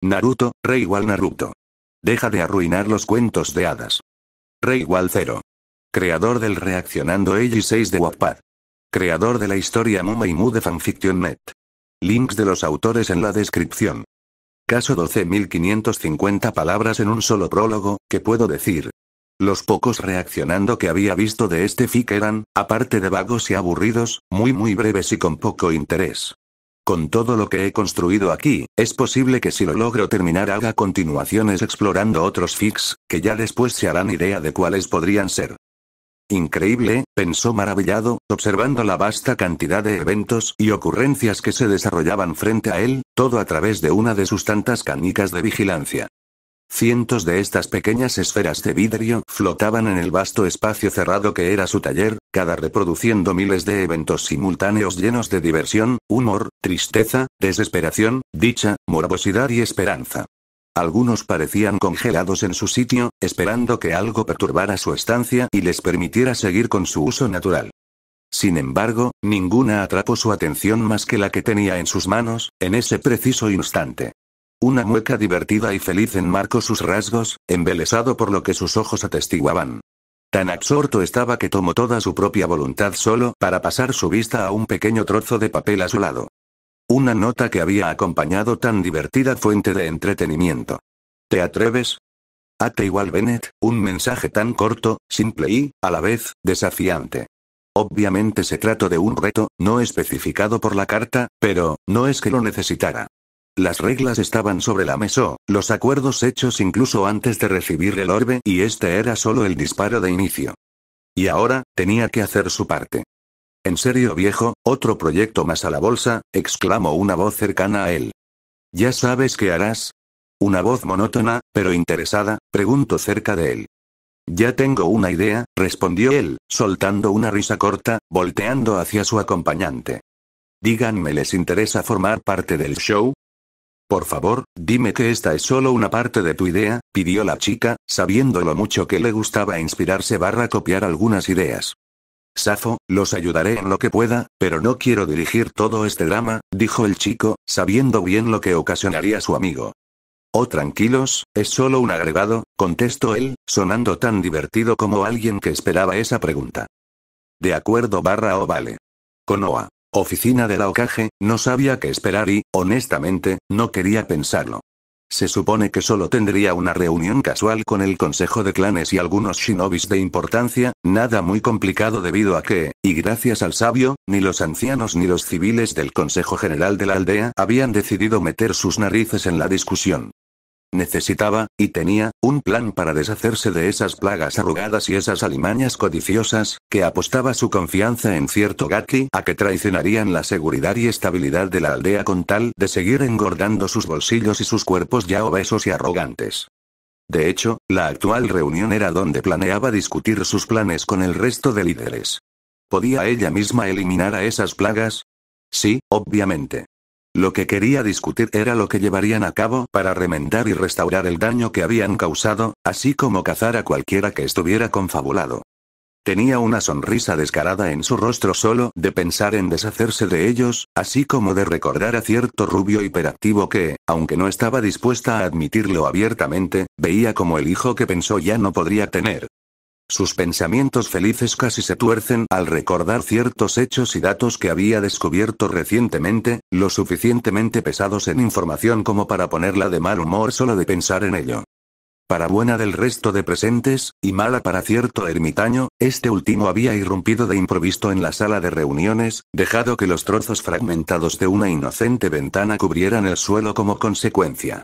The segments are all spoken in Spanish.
Naruto, re igual Naruto. Deja de arruinar los cuentos de hadas. Re igual 0. Creador del Reaccionando Elli 6 de Wattpad. Creador de la historia Muma y Mu de Fanfiction.net. Links de los autores en la descripción. Caso 12.550 palabras en un solo prólogo, ¿qué puedo decir? Los pocos reaccionando que había visto de este fic eran, aparte de vagos y aburridos, muy breves y con poco interés. Con todo lo que he construido aquí, es posible que si lo logro terminar haga continuaciones explorando otros fics, que ya después se harán idea de cuáles podrían ser. Increíble, pensó maravillado, observando la vasta cantidad de eventos y ocurrencias que se desarrollaban frente a él, todo a través de una de sus tantas canicas de vigilancia. Cientos de estas pequeñas esferas de vidrio flotaban en el vasto espacio cerrado que era su taller, cada reproduciendo miles de eventos simultáneos llenos de diversión, humor, tristeza, desesperación, dicha, morbosidad y esperanza. Algunos parecían congelados en su sitio, esperando que algo perturbara su estancia y les permitiera seguir con su uso natural. Sin embargo, ninguna atrapó su atención más que la que tenía en sus manos, en ese preciso instante. Una mueca divertida y feliz enmarcó sus rasgos, embelesado por lo que sus ojos atestiguaban. Tan absorto estaba que tomó toda su propia voluntad solo para pasar su vista a un pequeño trozo de papel a su lado. Una nota que había acompañado tan divertida fuente de entretenimiento. ¿Te atreves? A.T. igual Bennett, un mensaje tan corto, simple y, a la vez, desafiante. Obviamente se trató de un reto, no especificado por la carta, pero, no es que lo necesitara. Las reglas estaban sobre la mesa, los acuerdos hechos incluso antes de recibir el orbe y este era solo el disparo de inicio. Y ahora, tenía que hacer su parte. ¿En serio viejo, otro proyecto más a la bolsa?, exclamó una voz cercana a él. ¿Ya sabes qué harás? Una voz monótona, pero interesada, preguntó cerca de él. Ya tengo una idea, respondió él, soltando una risa corta, volteando hacia su acompañante. Díganme, ¿les interesa formar parte del show? Por favor, dime que esta es solo una parte de tu idea, pidió la chica, sabiendo lo mucho que le gustaba inspirarse / copiar algunas ideas. Safo, los ayudaré en lo que pueda, pero no quiero dirigir todo este drama, dijo el chico, sabiendo bien lo que ocasionaría su amigo. Oh, tranquilos, es solo un agregado, contestó él, sonando tan divertido como alguien que esperaba esa pregunta. De acuerdo / vale. Konoha. Oficina de la Hokage, no sabía qué esperar y, honestamente, no quería pensarlo. Se supone que solo tendría una reunión casual con el Consejo de Clanes y algunos shinobis de importancia, nada muy complicado debido a que, y gracias al sabio, ni los ancianos ni los civiles del Consejo General de la aldea habían decidido meter sus narices en la discusión. Necesitaba, y tenía, un plan para deshacerse de esas plagas arrugadas y esas alimañas codiciosas, que apostaba su confianza en cierto Gatli a que traicionarían la seguridad y estabilidad de la aldea con tal de seguir engordando sus bolsillos y sus cuerpos ya obesos y arrogantes. De hecho, la actual reunión era donde planeaba discutir sus planes con el resto de líderes. ¿Podía ella misma eliminar a esas plagas? Sí, obviamente. Lo que quería discutir era lo que llevarían a cabo para remendar y restaurar el daño que habían causado, así como cazar a cualquiera que estuviera confabulado. Tenía una sonrisa descarada en su rostro solo de pensar en deshacerse de ellos, así como de recordar a cierto rubio hiperactivo que, aunque no estaba dispuesta a admitirlo abiertamente, veía como el hijo que pensó ya no podría tener. Sus pensamientos felices casi se tuercen al recordar ciertos hechos y datos que había descubierto recientemente, lo suficientemente pesados en información como para ponerla de mal humor solo de pensar en ello. Para buena del resto de presentes, y mala para cierto ermitaño, este último había irrumpido de improviso en la sala de reuniones, dejado que los trozos fragmentados de una inocente ventana cubrieran el suelo como consecuencia.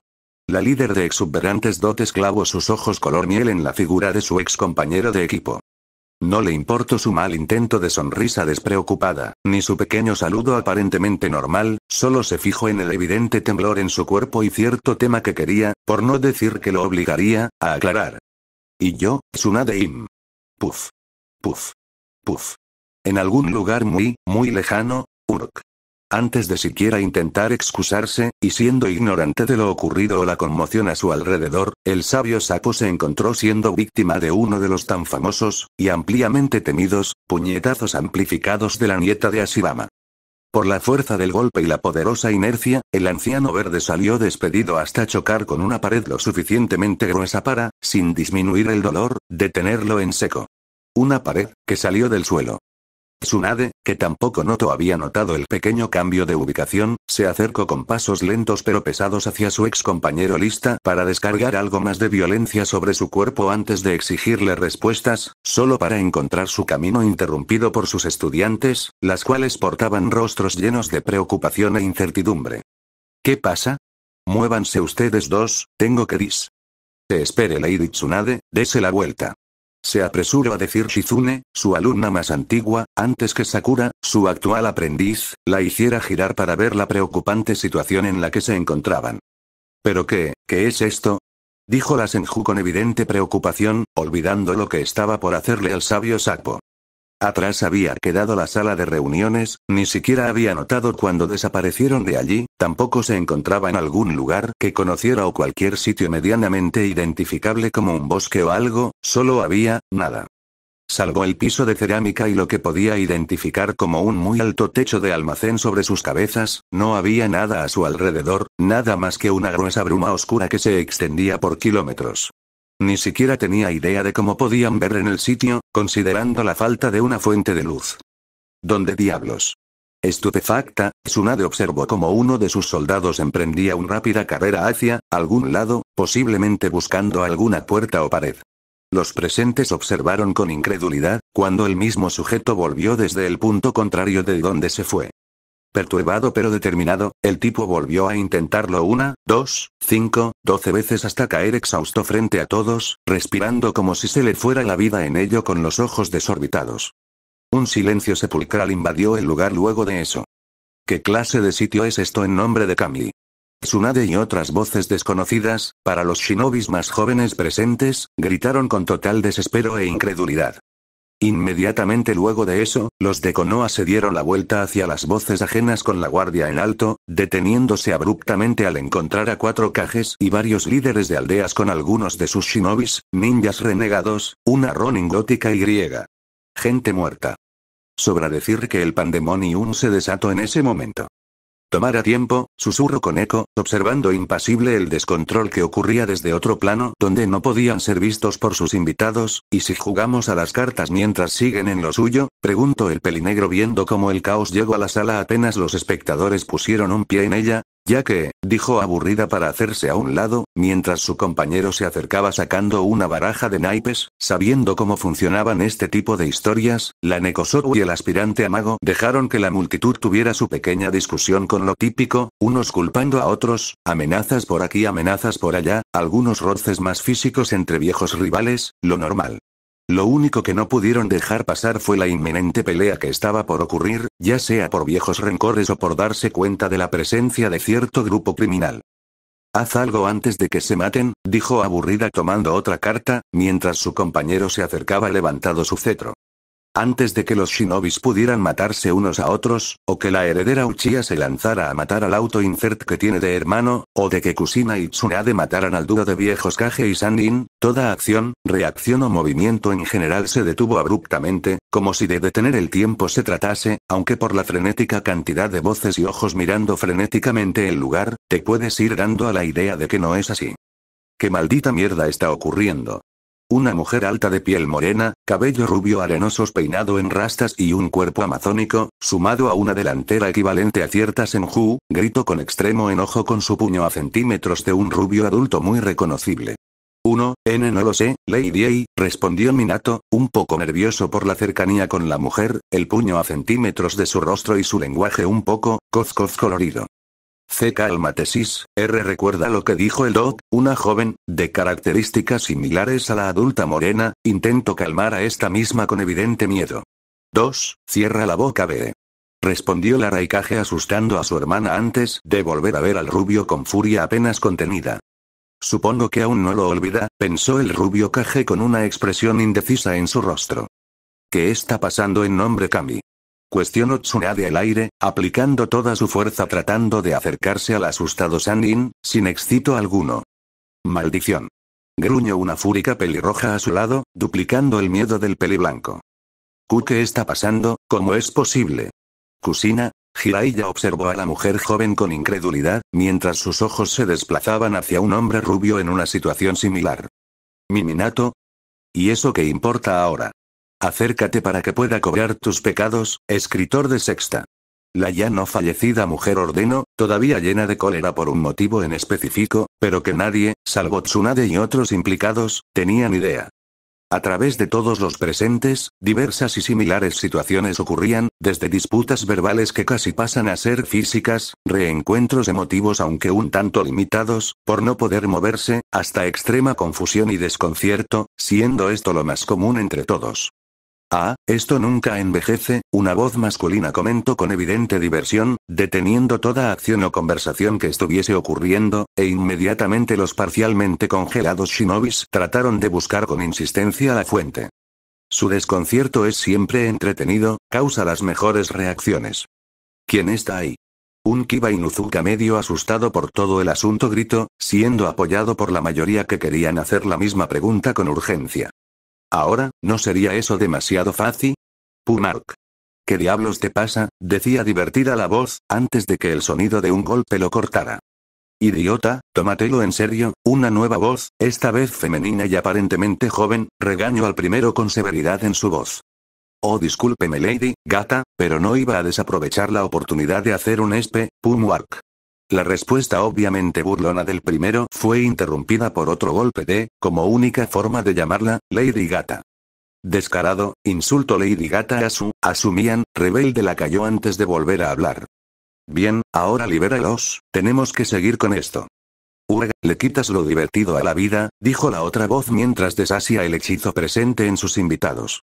La líder de exuberantes dotes clavó sus ojos color miel en la figura de su ex compañero de equipo. No le importó su mal intento de sonrisa despreocupada, ni su pequeño saludo aparentemente normal, solo se fijó en el evidente temblor en su cuerpo y cierto tema que quería, por no decir que lo obligaría, a aclarar. Y yo, Tsunade Im. Puf. Puf. Puf. En algún lugar muy lejano, Uruk. Antes de siquiera intentar excusarse, y siendo ignorante de lo ocurrido o la conmoción a su alrededor, el sabio sapo se encontró siendo víctima de uno de los tan famosos, y ampliamente temidos, puñetazos amplificados de la nieta de Ashirama. Por la fuerza del golpe y la poderosa inercia, el anciano verde salió despedido hasta chocar con una pared lo suficientemente gruesa para, sin disminuir el dolor, detenerlo en seco. Una pared, que salió del suelo. Tsunade, que tampoco había notado el pequeño cambio de ubicación, se acercó con pasos lentos pero pesados hacia su ex compañero lista para descargar algo más de violencia sobre su cuerpo antes de exigirle respuestas, solo para encontrar su camino interrumpido por sus estudiantes, las cuales portaban rostros llenos de preocupación e incertidumbre. ¿Qué pasa? Muévanse ustedes dos, tengo que dis. Espere Lady Tsunade, dese la vuelta. Se apresuró a decir Shizune, su alumna más antigua, antes que Sakura, su actual aprendiz, la hiciera girar para ver la preocupante situación en la que se encontraban. ¿Pero qué es esto? Dijo la Senju con evidente preocupación, olvidando lo que estaba por hacerle al sabio Sakpo. Atrás había quedado la sala de reuniones, ni siquiera había notado cuando desaparecieron de allí, tampoco se encontraba en algún lugar que conociera o cualquier sitio medianamente identificable como un bosque o algo, solo había, nada. Salvo el piso de cerámica y lo que podía identificar como un muy alto techo de almacén sobre sus cabezas, no había nada a su alrededor, nada más que una gruesa bruma oscura que se extendía por kilómetros. Ni siquiera tenía idea de cómo podían ver en el sitio, considerando la falta de una fuente de luz. ¿Dónde diablos? Estupefacta, Tsunade observó cómo uno de sus soldados emprendía una rápida carrera hacia algún lado, posiblemente buscando alguna puerta o pared. Los presentes observaron con incredulidad, cuando el mismo sujeto volvió desde el punto contrario de donde se fue. Perturbado pero determinado, el tipo volvió a intentarlo 1, 2, 5, 12 veces hasta caer exhausto frente a todos, respirando como si se le fuera la vida en ello con los ojos desorbitados. Un silencio sepulcral invadió el lugar luego de eso. ¿Qué clase de sitio es esto en nombre de Kami? Tsunade y otras voces desconocidas, para los shinobis más jóvenes presentes, gritaron con total desespero e incredulidad. Inmediatamente luego de eso, los de Konoha se dieron la vuelta hacia las voces ajenas con la guardia en alto, deteniéndose abruptamente al encontrar a 4 Kages y varios líderes de aldeas con algunos de sus shinobis, ninjas renegados, una Ronin gótica y griega. Gente muerta. Sobra decir que el pandemonium se desató en ese momento. Tomara tiempo, susurró con eco, observando impasible el descontrol que ocurría desde otro plano donde no podían ser vistos por sus invitados, ¿y si jugamos a las cartas mientras siguen en lo suyo? Preguntó el pelinegro viendo cómo el caos llegó a la sala apenas los espectadores pusieron un pie en ella, ya que, dijo aburrida para hacerse a un lado, mientras su compañero se acercaba sacando una baraja de naipes, sabiendo cómo funcionaban este tipo de historias, la Nekosoru y el aspirante a mago dejaron que la multitud tuviera su pequeña discusión con lo típico, unos culpando a otros, amenazas por aquí, amenazas por allá, algunos roces más físicos entre viejos rivales, lo normal. Lo único que no pudieron dejar pasar fue la inminente pelea que estaba por ocurrir, ya sea por viejos rencores o por darse cuenta de la presencia de cierto grupo criminal. Haz algo antes de que se maten, dijo aburrida tomando otra carta, mientras su compañero se acercaba levantado su cetro. Antes de que los shinobis pudieran matarse unos a otros, o que la heredera Uchiha se lanzara a matar al auto-insert que tiene de hermano, o de que Kusina y Tsunade mataran al dúo de viejos Kage y Sannin, toda acción, reacción o movimiento en general se detuvo abruptamente, como si de detener el tiempo se tratase, aunque por la frenética cantidad de voces y ojos mirando frenéticamente el lugar, te puedes ir dando a la idea de que no es así. ¿Qué maldita mierda está ocurriendo? Una mujer alta de piel morena, cabello rubio arenosos peinado en rastas y un cuerpo amazónico, sumado a una delantera equivalente a cierta senju, gritó con extremo enojo con su puño a centímetros de un rubio adulto muy reconocible. No lo sé, Lady A, respondió Minato, un poco nervioso por la cercanía con la mujer, el puño a centímetros de su rostro y su lenguaje un poco, coz colorido. Cálmate sis, recuerda lo que dijo el Doc, una joven, de características similares a la adulta morena, intentó calmar a esta misma con evidente miedo. 2, cierra la boca B. Respondió la Raikage asustando a su hermana antes de volver a ver al rubio con furia apenas contenida. Supongo que aún no lo olvida, pensó el rubio Kage con una expresión indecisa en su rostro. ¿Qué está pasando en nombre Kami? Cuestionó Tsunade al aire, aplicando toda su fuerza tratando de acercarse al asustado Sannin, sin éxito alguno. Maldición. Gruñó una fúrica pelirroja a su lado, duplicando el miedo del peliblanco. ¿Qué está pasando? ¿Cómo es posible? Kusina, Jiraiya observó a la mujer joven con incredulidad, mientras sus ojos se desplazaban hacia un hombre rubio en una situación similar. ¿Mi Minato? ¿Y eso qué importa ahora? Acércate para que pueda cobrar tus pecados, escritor de sexta. La ya no fallecida mujer ordenó, todavía llena de cólera por un motivo en específico, pero que nadie, salvo Tsunade y otros implicados, tenían idea. A través de todos los presentes, diversas y similares situaciones ocurrían, desde disputas verbales que casi pasan a ser físicas, reencuentros emotivos aunque un tanto limitados, por no poder moverse, hasta extrema confusión y desconcierto, siendo esto lo más común entre todos. Ah, esto nunca envejece, una voz masculina comentó con evidente diversión, deteniendo toda acción o conversación que estuviese ocurriendo, e inmediatamente los parcialmente congelados shinobis trataron de buscar con insistencia la fuente. Su desconcierto es siempre entretenido, causa las mejores reacciones. ¿Quién está ahí? Un Kiba Inuzuka medio asustado por todo el asunto gritó, siendo apoyado por la mayoría que querían hacer la misma pregunta con urgencia. Ahora, ¿no sería eso demasiado fácil? Pumark. ¿Qué diablos te pasa? Decía divertida la voz, antes de que el sonido de un golpe lo cortara. Idiota, tómatelo en serio, una nueva voz, esta vez femenina y aparentemente joven, regañó al primero con severidad en su voz. Oh, discúlpeme Lady Gata, pero no iba a desaprovechar la oportunidad de hacer un Pumark. La respuesta obviamente burlona del primero fue interrumpida por otro golpe de, como única forma de llamarla, Lady Gata. Descarado, insulto Lady Gata asumían, rebelde la cayó antes de volver a hablar. Bien, ahora libéralos, tenemos que seguir con esto. Uega, le quitas lo divertido a la vida, dijo la otra voz mientras deshacía el hechizo presente en sus invitados.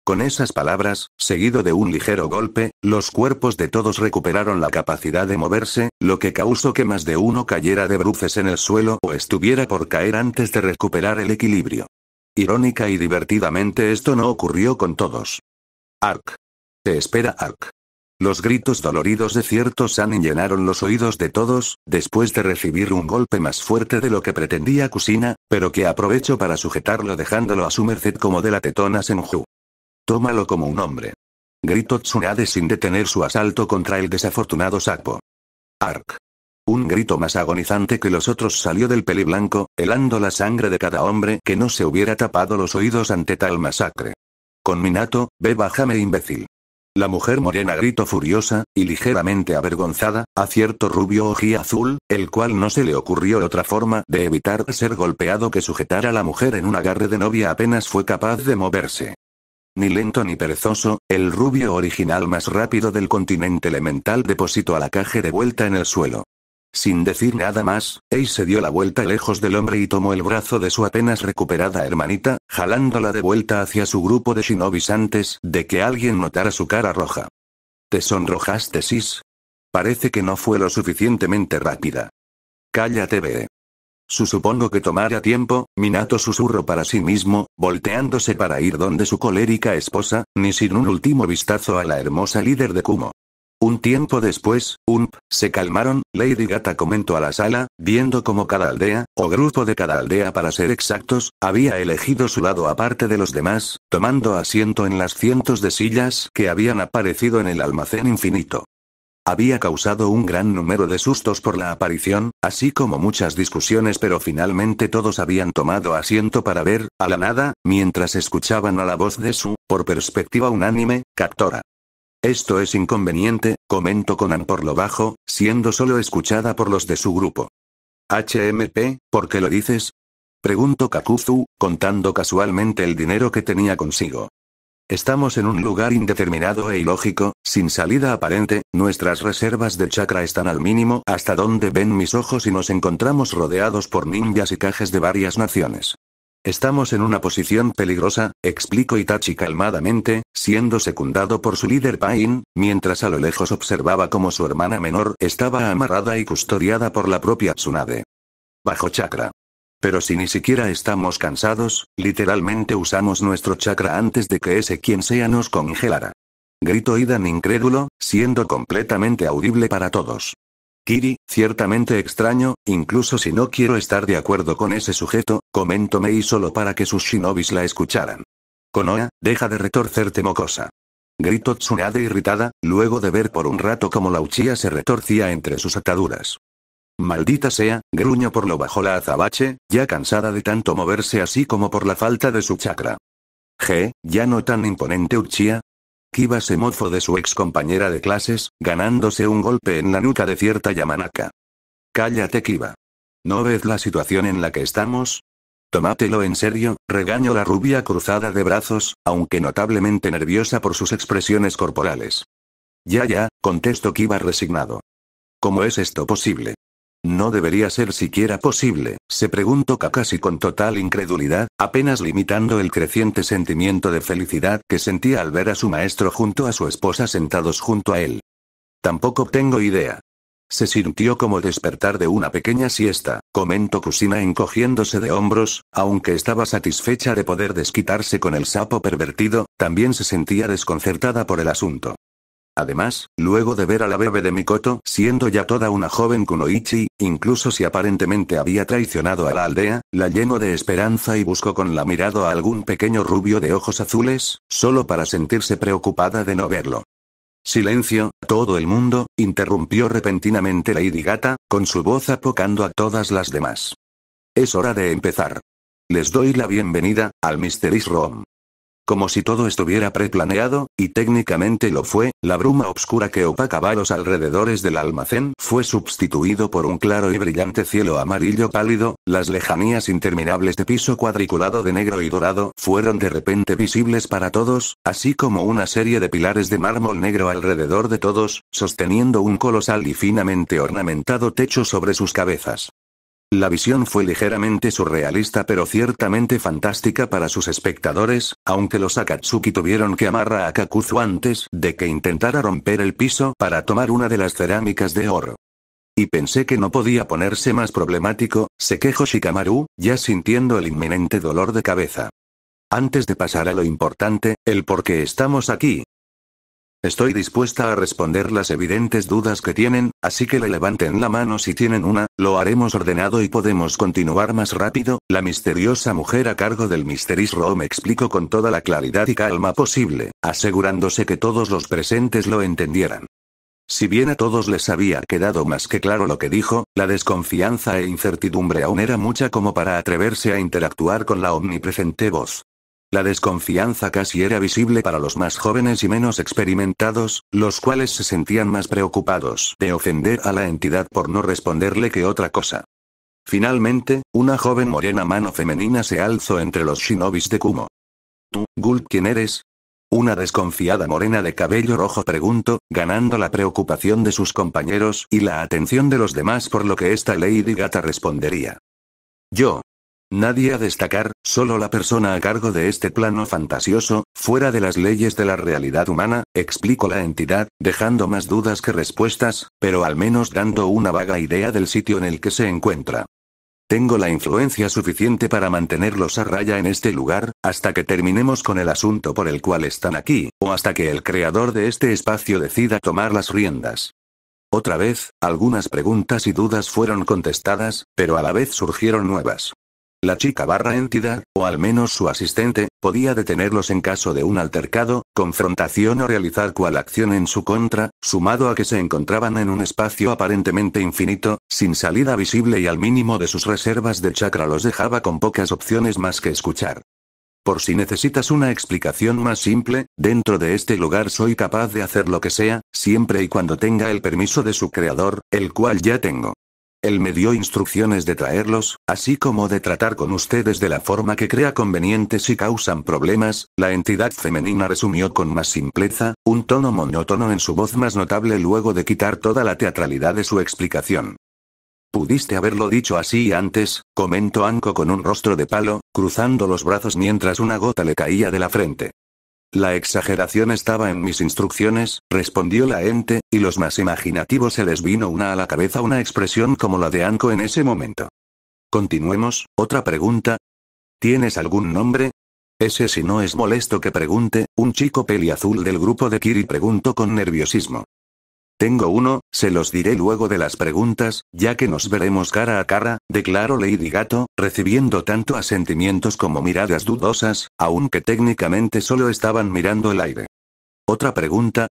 Con esas palabras, seguido de un ligero golpe, los cuerpos de todos recuperaron la capacidad de moverse, lo que causó que más de uno cayera de bruces en el suelo o estuviera por caer antes de recuperar el equilibrio. Irónica y divertidamente esto no ocurrió con todos. Ark. Te espera Ark. Los gritos doloridos de ciertos Sanin llenaron los oídos de todos, después de recibir un golpe más fuerte de lo que pretendía Kusina, pero que aprovechó para sujetarlo dejándolo a su merced como de la tetona Senju. Tómalo como un hombre. Gritó Tsunade sin detener su asalto contra el desafortunado sapo. Ark. Un grito más agonizante que los otros salió del peliblanco, helando la sangre de cada hombre que no se hubiera tapado los oídos ante tal masacre. Con Minato, ve bájame imbécil. La mujer morena gritó furiosa, y ligeramente avergonzada, a cierto rubio ojiazul, el cual no se le ocurrió otra forma de evitar ser golpeado que sujetar a la mujer en un agarre de novia apenas fue capaz de moverse. Ni lento ni perezoso, el rubio original más rápido del continente elemental depositó a la caja de vuelta en el suelo. Sin decir nada más, Ace se dio la vuelta lejos del hombre y tomó el brazo de su apenas recuperada hermanita, jalándola de vuelta hacia su grupo de shinobis antes de que alguien notara su cara roja. ¿Te sonrojaste, Sis? Parece que no fue lo suficientemente rápida. Cállate, ve. Supongo que tomará tiempo, Minato susurró para sí mismo, volteándose para ir donde su colérica esposa, ni sin un último vistazo a la hermosa líder de Kumo. Un tiempo después, se calmaron, Lady Gata comentó a la sala, viendo cómo cada aldea, o grupo de cada aldea para ser exactos, había elegido su lado aparte de los demás, tomando asiento en las cientos de sillas que habían aparecido en el almacén infinito. Había causado un gran número de sustos por la aparición, así como muchas discusiones, pero finalmente todos habían tomado asiento para ver, a la nada, mientras escuchaban a la voz de su, por perspectiva unánime, captora. Esto es inconveniente, comentó Conan por lo bajo, siendo solo escuchada por los de su grupo. HMP, ¿por qué lo dices? Preguntó Kakuzu, contando casualmente el dinero que tenía consigo. Estamos en un lugar indeterminado e ilógico, sin salida aparente, nuestras reservas de chakra están al mínimo hasta donde ven mis ojos y nos encontramos rodeados por ninjas y cajes de varias naciones. Estamos en una posición peligrosa, explicó Itachi calmadamente, siendo secundado por su líder Pain, mientras a lo lejos observaba cómo su hermana menor estaba amarrada y custodiada por la propia Tsunade. Bajo chakra. Pero si ni siquiera estamos cansados, literalmente usamos nuestro chakra antes de que ese quien sea nos congelara. Gritó Idan incrédulo, siendo completamente audible para todos. Kiri, ciertamente extraño, incluso si no quiero estar de acuerdo con ese sujeto, comentó Mei solo para que sus shinobis la escucharan. Konoha, deja de retorcerte mocosa. Gritó Tsunade irritada, luego de ver por un rato cómo la Uchiha se retorcía entre sus ataduras. Maldita sea, gruñó por lo bajo la azabache, ya cansada de tanto moverse así como por la falta de su chakra. Ya no tan imponente Uchiha. Kiba se mofó de su ex compañera de clases, ganándose un golpe en la nuca de cierta Yamanaka. Cállate Kiba. ¿No ves la situación en la que estamos? Tómatelo en serio, regañó la rubia cruzada de brazos, aunque notablemente nerviosa por sus expresiones corporales. Ya, contestó Kiba resignado. ¿Cómo es esto posible? No debería ser siquiera posible, se preguntó Kakashi con total incredulidad, apenas limitando el creciente sentimiento de felicidad que sentía al ver a su maestro junto a su esposa sentados junto a él. Tampoco tengo idea. Se sintió como despertar de una pequeña siesta, comentó Kusina encogiéndose de hombros, aunque estaba satisfecha de poder desquitarse con el sapo pervertido, también se sentía desconcertada por el asunto. Además, luego de ver a la bebé de Mikoto siendo ya toda una joven kunoichi, incluso si aparentemente había traicionado a la aldea, la llenó de esperanza y buscó con la mirada a algún pequeño rubio de ojos azules, solo para sentirse preocupada de no verlo. Silencio, todo el mundo, interrumpió repentinamente Lady Gata, con su voz apocando a todas las demás. Es hora de empezar. Les doy la bienvenida, al Mysteries Room. Como si todo estuviera preplaneado, y técnicamente lo fue, la bruma oscura que opacaba los alrededores del almacén fue sustituido por un claro y brillante cielo amarillo pálido, las lejanías interminables de piso cuadriculado de negro y dorado fueron de repente visibles para todos, así como una serie de pilares de mármol negro alrededor de todos, sosteniendo un colosal y finamente ornamentado techo sobre sus cabezas. La visión fue ligeramente surrealista pero ciertamente fantástica para sus espectadores, aunque los Akatsuki tuvieron que amarrar a Kakuzu antes de que intentara romper el piso para tomar una de las cerámicas de oro. Y pensé que no podía ponerse más problemático, se quejó Shikamaru, ya sintiendo el inminente dolor de cabeza. Antes de pasar a lo importante, el por qué estamos aquí. Estoy dispuesta a responder las evidentes dudas que tienen, así que le levanten la mano si tienen una, lo haremos ordenado y podemos continuar más rápido. La misteriosa mujer a cargo del Mysteries Room explicó con toda la claridad y calma posible, asegurándose que todos los presentes lo entendieran. Si bien a todos les había quedado más que claro lo que dijo, la desconfianza e incertidumbre aún era mucha como para atreverse a interactuar con la omnipresente voz. La desconfianza casi era visible para los más jóvenes y menos experimentados, los cuales se sentían más preocupados de ofender a la entidad por no responderle que otra cosa. Finalmente, una joven morena mano femenina se alzó entre los shinobis de Kumo. ¿Tú, Gult, quién eres? Una desconfiada morena de cabello rojo preguntó, ganando la preocupación de sus compañeros y la atención de los demás por lo que esta Lady Gata respondería. Yo. Nadie a destacar, solo la persona a cargo de este plano fantasioso, fuera de las leyes de la realidad humana, explicó la entidad, dejando más dudas que respuestas, pero al menos dando una vaga idea del sitio en el que se encuentra. Tengo la influencia suficiente para mantenerlos a raya en este lugar, hasta que terminemos con el asunto por el cual están aquí, o hasta que el creador de este espacio decida tomar las riendas. Otra vez, algunas preguntas y dudas fueron contestadas, pero a la vez surgieron nuevas. La chica barra entidad, o al menos su asistente, podía detenerlos en caso de un altercado, confrontación o realizar cual acción en su contra, sumado a que se encontraban en un espacio aparentemente infinito, sin salida visible y al mínimo de sus reservas de chakra los dejaba con pocas opciones más que escuchar. Por si necesitas una explicación más simple, dentro de este lugar soy capaz de hacer lo que sea, siempre y cuando tenga el permiso de su creador, el cual ya tengo. Él me dio instrucciones de traerlos, así como de tratar con ustedes de la forma que crea conveniente si causan problemas. La entidad femenina resumió con más simpleza, un tono monótono en su voz más notable luego de quitar toda la teatralidad de su explicación. Pudiste haberlo dicho así antes, comentó Anko con un rostro de palo, cruzando los brazos mientras una gota le caía de la frente. La exageración estaba en mis instrucciones, respondió la ente, y los más imaginativos se les vino a la cabeza una expresión como la de Anko en ese momento. Continuemos, otra pregunta. ¿Tienes algún nombre? Ese si no es molesto que pregunte, un chico peliazul del grupo de Kiri preguntó con nerviosismo. Tengo uno, se los diré luego de las preguntas, ya que nos veremos cara a cara, declaró Lady Gato, recibiendo tanto asentimientos como miradas dudosas, aunque técnicamente solo estaban mirando el aire. ¿Otra pregunta?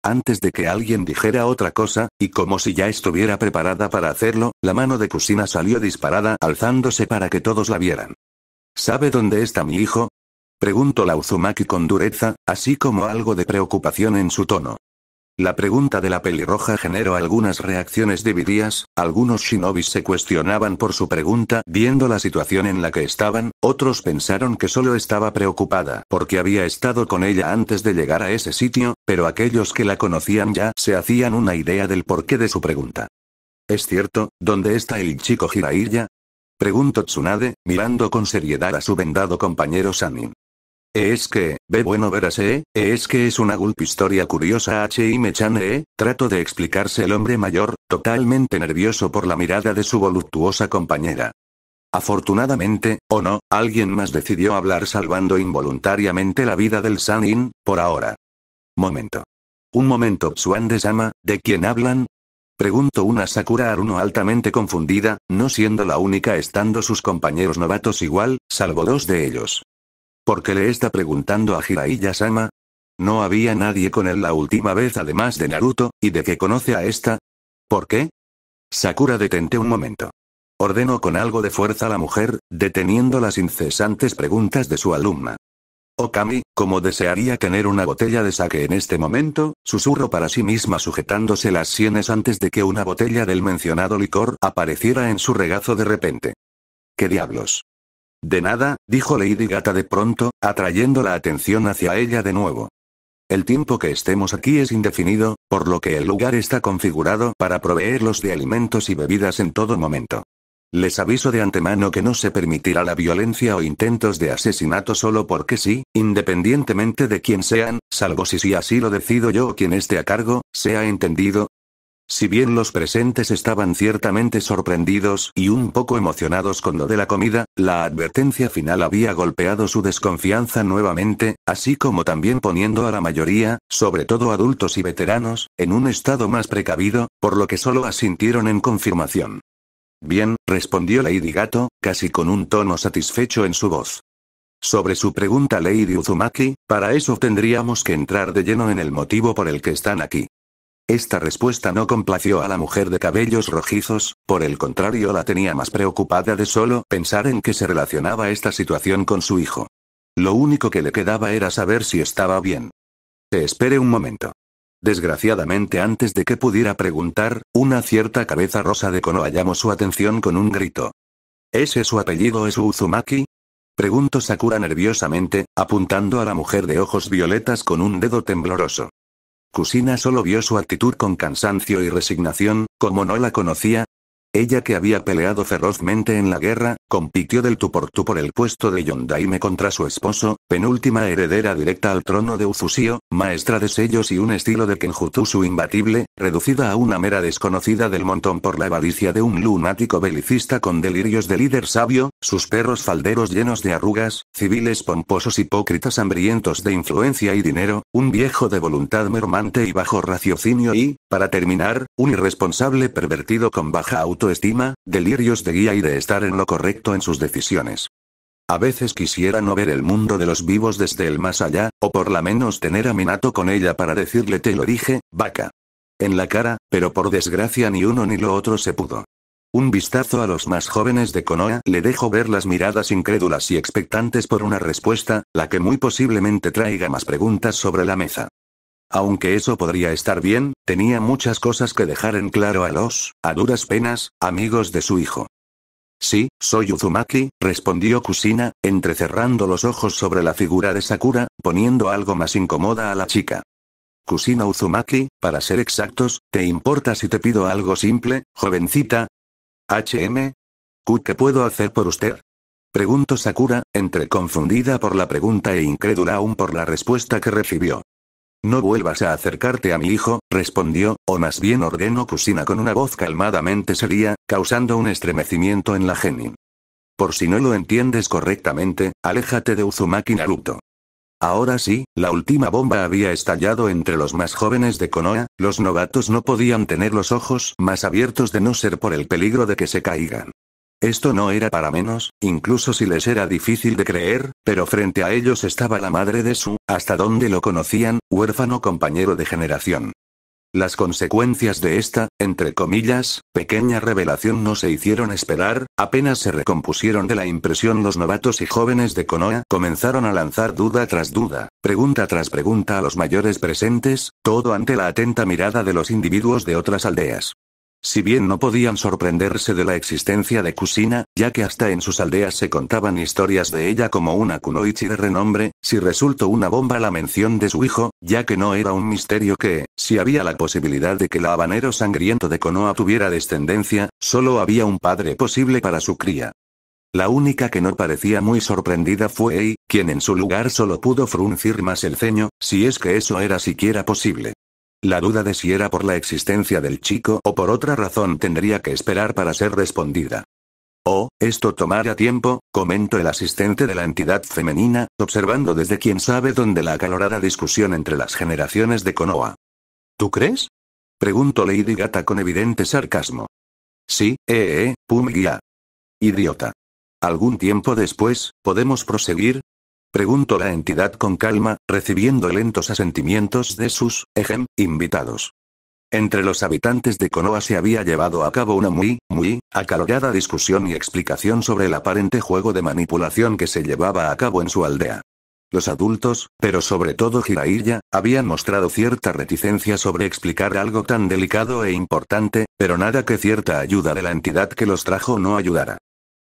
Antes de que alguien dijera otra cosa, y como si ya estuviera preparada para hacerlo, la mano de Kusina salió disparada, alzándose para que todos la vieran. ¿Sabe dónde está mi hijo? Preguntó la Uzumaki con dureza, así como algo de preocupación en su tono. La pregunta de la pelirroja generó algunas reacciones divididas, algunos shinobis se cuestionaban por su pregunta viendo la situación en la que estaban, otros pensaron que solo estaba preocupada porque había estado con ella antes de llegar a ese sitio, pero aquellos que la conocían ya se hacían una idea del porqué de su pregunta. ¿Es cierto, dónde está el chico Jiraiya? Preguntó Tsunade, mirando con seriedad a su vendado compañero Sanin. Es que es una gulp historia curiosa Hime-chan trató de explicarse el hombre mayor, totalmente nervioso por la mirada de su voluptuosa compañera. Afortunadamente, o no, alguien más decidió hablar salvando involuntariamente la vida del Sanin, por ahora. Momento. Un momento, Tsuande-sama, ¿de quién hablan? Preguntó una Sakura Haruno altamente confundida, no siendo la única estando sus compañeros novatos igual, salvo dos de ellos. ¿Por qué le está preguntando a Jiraiya-sama? ¿No había nadie con él la última vez además de Naruto, y de que conoce a esta? ¿Por qué? Sakura, detente un momento. Ordenó con algo de fuerza a la mujer, deteniendo las incesantes preguntas de su alumna. Okami, como desearía tener una botella de sake en este momento, susurró para sí misma sujetándose las sienes antes de que una botella del mencionado licor apareciera en su regazo de repente. ¿Qué diablos? De nada, dijo Lady Gata de pronto, atrayendo la atención hacia ella de nuevo. El tiempo que estemos aquí es indefinido, por lo que el lugar está configurado para proveerlos de alimentos y bebidas en todo momento. Les aviso de antemano que no se permitirá la violencia o intentos de asesinato solo porque sí, independientemente de quién sean, salvo si así lo decido yo o quien esté a cargo, ¿se ha entendido? Si bien los presentes estaban ciertamente sorprendidos y un poco emocionados con lo de la comida, la advertencia final había golpeado su desconfianza nuevamente, así como también poniendo a la mayoría, sobre todo adultos y veteranos, en un estado más precavido, por lo que solo asintieron en confirmación. Bien, respondió Lady Gato, casi con un tono satisfecho en su voz. Sobre su pregunta Lady Uzumaki, para eso tendríamos que entrar de lleno en el motivo por el que están aquí. Esta respuesta no complació a la mujer de cabellos rojizos, por el contrario la tenía más preocupada de solo pensar en que se relacionaba esta situación con su hijo. Lo único que le quedaba era saber si estaba bien. Espere un momento. Desgraciadamente antes de que pudiera preguntar, una cierta cabeza rosa de Konoha llamó su atención con un grito. ¿Ese su apellido es Uzumaki? Preguntó Sakura nerviosamente, apuntando a la mujer de ojos violetas con un dedo tembloroso. Kusina solo vio su actitud con cansancio y resignación, como no la conocía. Ella que había peleado ferozmente en la guerra, compitió del tú por tú por el puesto de Yondaime contra su esposo, penúltima heredera directa al trono de Uzusio, maestra de sellos y un estilo de Kenjutsu imbatible, reducida a una mera desconocida del montón por la avaricia de un lunático belicista con delirios de líder sabio, sus perros falderos llenos de arrugas, civiles pomposos hipócritas hambrientos de influencia y dinero, un viejo de voluntad mermante y bajo raciocinio y, para terminar, un irresponsable pervertido con baja autoestima, delirios de guía y de estar en lo correcto en sus decisiones. A veces quisiera no ver el mundo de los vivos desde el más allá, o por lo menos tener a Minato con ella para decirle te lo dije, vaca. En la cara, pero por desgracia ni uno ni lo otro se pudo. Un vistazo a los más jóvenes de Konoha le dejó ver las miradas incrédulas y expectantes por una respuesta, la que muy posiblemente traiga más preguntas sobre la mesa. Aunque eso podría estar bien, tenía muchas cosas que dejar en claro a duras penas, amigos de su hijo. Sí, soy Uzumaki, respondió Kusina, entrecerrando los ojos sobre la figura de Sakura, poniendo algo más incómoda a la chica. Kusina Uzumaki, para ser exactos, ¿te importa si te pido algo simple, jovencita? ¿Qué puedo hacer por usted? Preguntó Sakura, entre confundida por la pregunta e incrédula aún por la respuesta que recibió. No vuelvas a acercarte a mi hijo, respondió, o más bien ordenó Kusina con una voz calmadamente seria, causando un estremecimiento en la genin. Por si no lo entiendes correctamente, aléjate de Uzumaki Naruto. Ahora sí, la última bomba había estallado entre los más jóvenes de Konoha, los novatos no podían tener los ojos más abiertos de no ser por el peligro de que se caigan. Esto no era para menos, incluso si les era difícil de creer, pero frente a ellos estaba la madre de su, hasta donde lo conocían, huérfano compañero de generación. Las consecuencias de esta, entre comillas, pequeña revelación no se hicieron esperar, apenas se recompusieron de la impresión los novatos y jóvenes de Konoha comenzaron a lanzar duda tras duda, pregunta tras pregunta a los mayores presentes, todo ante la atenta mirada de los individuos de otras aldeas. Si bien no podían sorprenderse de la existencia de Kushina, ya que hasta en sus aldeas se contaban historias de ella como una kunoichi de renombre, si resultó una bomba la mención de su hijo, ya que no era un misterio que, si había la posibilidad de que el habanero sangriento de Konoha tuviera descendencia, solo había un padre posible para su cría. La única que no parecía muy sorprendida fue Ei, quien en su lugar solo pudo fruncir más el ceño, si es que eso era siquiera posible. La duda de si era por la existencia del chico o por otra razón tendría que esperar para ser respondida. Oh, esto tomará tiempo, comentó el asistente de la entidad femenina, observando desde quién sabe dónde la acalorada discusión entre las generaciones de Konoha. ¿Tú crees? Preguntó Lady Gata con evidente sarcasmo. Sí, Pumiya. Idiota. ¿Algún tiempo después, podemos proseguir? Preguntó la entidad con calma, recibiendo lentos asentimientos de sus, invitados. Entre los habitantes de Konoha se había llevado a cabo una muy acalorada discusión y explicación sobre el aparente juego de manipulación que se llevaba a cabo en su aldea. Los adultos, pero sobre todo Jiraiya, habían mostrado cierta reticencia sobre explicar algo tan delicado e importante, pero nada que cierta ayuda de la entidad que los trajo no ayudara.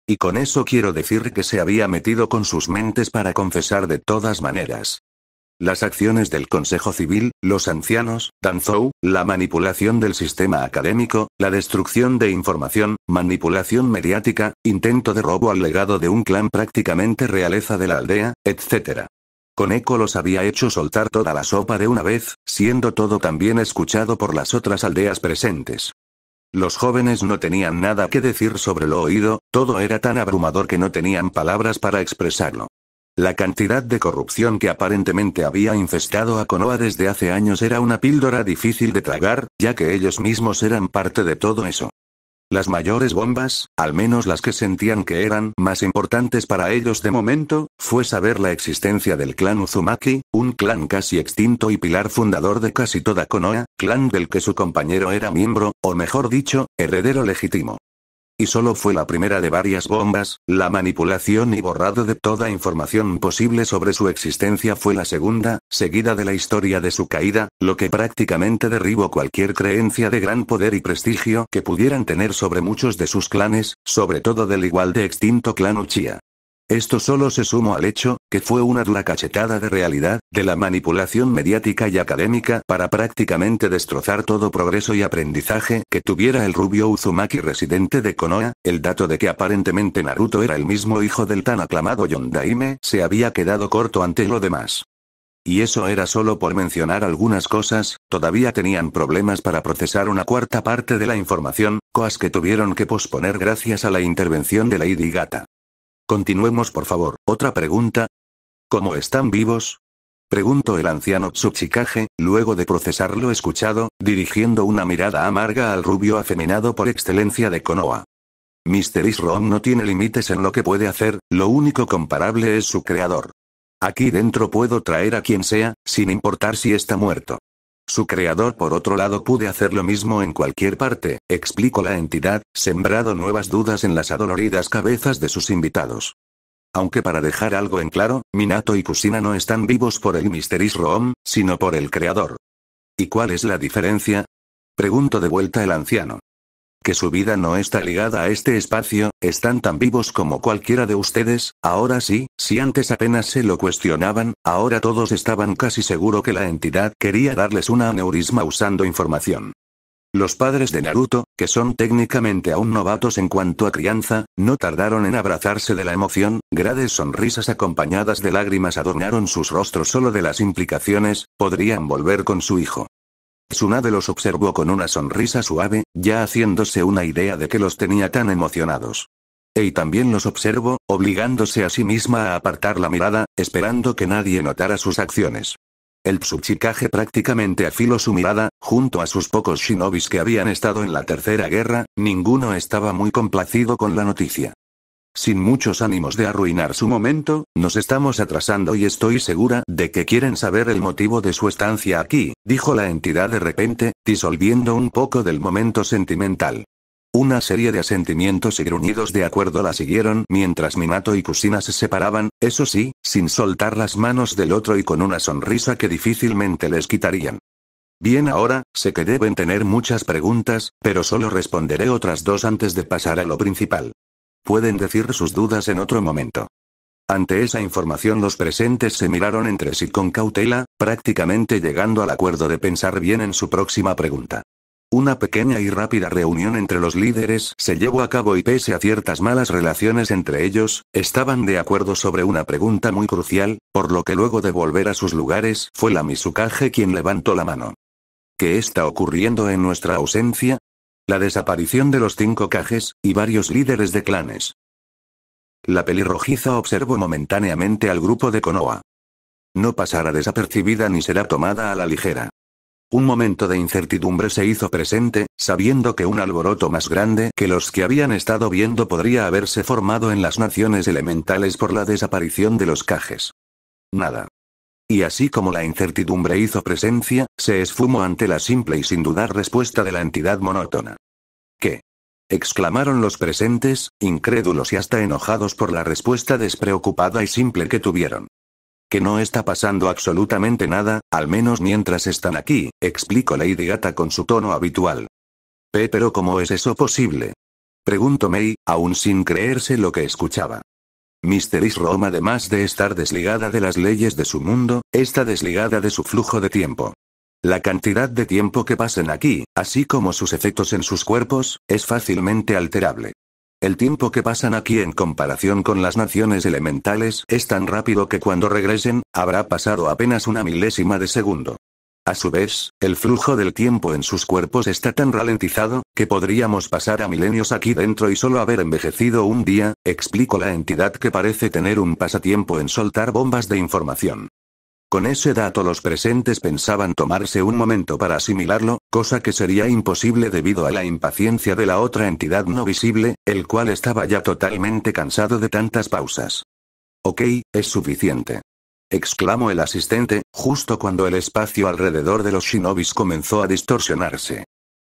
Y con eso quiero decir que se había metido con sus mentes para confesar de todas maneras. Las acciones del Consejo Civil, los ancianos, Danzou, la manipulación del sistema académico, la destrucción de información, manipulación mediática, intento de robo al legado de un clan prácticamente realeza de la aldea, etc. Koneko los había hecho soltar toda la sopa de una vez, siendo todo también escuchado por las otras aldeas presentes. Los jóvenes no tenían nada que decir sobre lo oído, todo era tan abrumador que no tenían palabras para expresarlo. La cantidad de corrupción que aparentemente había infestado a Konoha desde hace años era una píldora difícil de tragar, ya que ellos mismos eran parte de todo eso. Las mayores bombas, al menos las que sentían que eran más importantes para ellos de momento, fue saber la existencia del clan Uzumaki, un clan casi extinto y pilar fundador de casi toda Konoha, clan del que su compañero era miembro, o mejor dicho, heredero legítimo. Y solo fue la primera de varias bombas, la manipulación y borrado de toda información posible sobre su existencia fue la segunda, seguida de la historia de su caída, lo que prácticamente derribó cualquier creencia de gran poder y prestigio que pudieran tener sobre muchos de sus clanes, sobre todo del igual de extinto clan Uchiha. Esto solo se sumó al hecho, que fue una dura cachetada de realidad, de la manipulación mediática y académica para prácticamente destrozar todo progreso y aprendizaje que tuviera el rubio Uzumaki residente de Konoha, el dato de que aparentemente Naruto era el mismo hijo del tan aclamado Yondaime se había quedado corto ante lo demás. Y eso era solo por mencionar algunas cosas, todavía tenían problemas para procesar una cuarta parte de la información, cosas que tuvieron que posponer gracias a la intervención de Lady Gata. Continuemos por favor. ¿Otra pregunta? ¿Cómo están vivos? Preguntó el anciano Tsuchikage, luego de procesar lo escuchado, dirigiendo una mirada amarga al rubio afeminado por excelencia de Konoha. Mr. Isrom no tiene límites en lo que puede hacer, lo único comparable es su creador. Aquí dentro puedo traer a quien sea, sin importar si está muerto. Su creador por otro lado pude hacer lo mismo en cualquier parte, explicó la entidad, sembrado nuevas dudas en las adoloridas cabezas de sus invitados. Aunque para dejar algo en claro, Minato y Kushina no están vivos por el Mr. Isrom, sino por el creador. ¿Y cuál es la diferencia? Preguntó de vuelta el anciano. Que su vida no está ligada a este espacio, están tan vivos como cualquiera de ustedes, ahora sí, si antes apenas se lo cuestionaban, ahora todos estaban casi seguro que la entidad quería darles una aneurisma usando información. Los padres de Naruto, que son técnicamente aún novatos en cuanto a crianza, no tardaron en abrazarse de la emoción, grandes sonrisas acompañadas de lágrimas adornaron sus rostros solo de las implicaciones, podrían volver con su hijo. Tsunade los observó con una sonrisa suave, ya haciéndose una idea de que los tenía tan emocionados. Ei también los observó, obligándose a sí misma a apartar la mirada, esperando que nadie notara sus acciones. El Tsuchikage prácticamente afiló su mirada, junto a sus pocos shinobis que habían estado en la tercera guerra, ninguno estaba muy complacido con la noticia. Sin muchos ánimos de arruinar su momento, nos estamos atrasando y estoy segura de que quieren saber el motivo de su estancia aquí, dijo la entidad de repente, disolviendo un poco del momento sentimental. Una serie de asentimientos y gruñidos de acuerdo la siguieron mientras Minato y Kusina se separaban, eso sí, sin soltar las manos del otro y con una sonrisa que difícilmente les quitarían. Bien, ahora, sé que deben tener muchas preguntas, pero solo responderé otras dos antes de pasar a lo principal. Pueden decir sus dudas en otro momento. Ante esa información los presentes se miraron entre sí con cautela, prácticamente llegando al acuerdo de pensar bien en su próxima pregunta. Una pequeña y rápida reunión entre los líderes se llevó a cabo y pese a ciertas malas relaciones entre ellos, estaban de acuerdo sobre una pregunta muy crucial, por lo que luego de volver a sus lugares fue la Mizukage quien levantó la mano. ¿Qué está ocurriendo en nuestra ausencia? La desaparición de los 5 Kages, y varios líderes de clanes. La pelirrojiza observó momentáneamente al grupo de Konoha. No pasará desapercibida ni será tomada a la ligera. Un momento de incertidumbre se hizo presente, sabiendo que un alboroto más grande que los que habían estado viendo podría haberse formado en las naciones elementales por la desaparición de los Kages. Nada. Y así como la incertidumbre hizo presencia, se esfumó ante la simple y sin dudar respuesta de la entidad monótona. ¿Qué? Exclamaron los presentes, incrédulos y hasta enojados por la respuesta despreocupada y simple que tuvieron. Que no está pasando absolutamente nada, al menos mientras están aquí, explicó Lady Gata con su tono habitual. Pero ¿cómo es eso posible? Preguntó Mei, aún sin creerse lo que escuchaba. Mr. Rome, además de estar desligada de las leyes de su mundo, está desligada de su flujo de tiempo. La cantidad de tiempo que pasen aquí, así como sus efectos en sus cuerpos, es fácilmente alterable. El tiempo que pasan aquí en comparación con las naciones elementales es tan rápido que cuando regresen, habrá pasado apenas una milésima de segundo. A su vez, el flujo del tiempo en sus cuerpos está tan ralentizado, que podríamos pasar a milenios aquí dentro y solo haber envejecido un día, explicó la entidad que parece tener un pasatiempo en soltar bombas de información. Con ese dato los presentes pensaban tomarse un momento para asimilarlo, cosa que sería imposible debido a la impaciencia de la otra entidad no visible, el cual estaba ya totalmente cansado de tantas pausas. Ok, es suficiente. Exclamó el asistente, justo cuando el espacio alrededor de los shinobis comenzó a distorsionarse.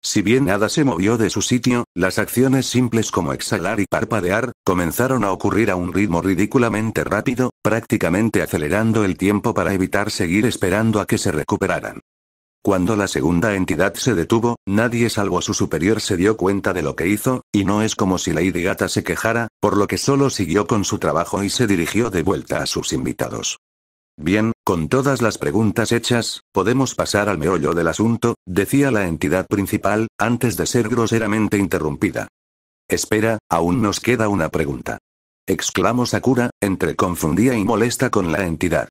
Si bien nada se movió de su sitio, las acciones simples como exhalar y parpadear, comenzaron a ocurrir a un ritmo ridículamente rápido, prácticamente acelerando el tiempo para evitar seguir esperando a que se recuperaran. Cuando la segunda entidad se detuvo, nadie salvo su superior se dio cuenta de lo que hizo, y no es como si Lady Gata se quejara, por lo que solo siguió con su trabajo y se dirigió de vuelta a sus invitados. Bien, con todas las preguntas hechas, podemos pasar al meollo del asunto, decía la entidad principal, antes de ser groseramente interrumpida. Espera, aún nos queda una pregunta. Exclamó Sakura, entre confundida y molesta con la entidad.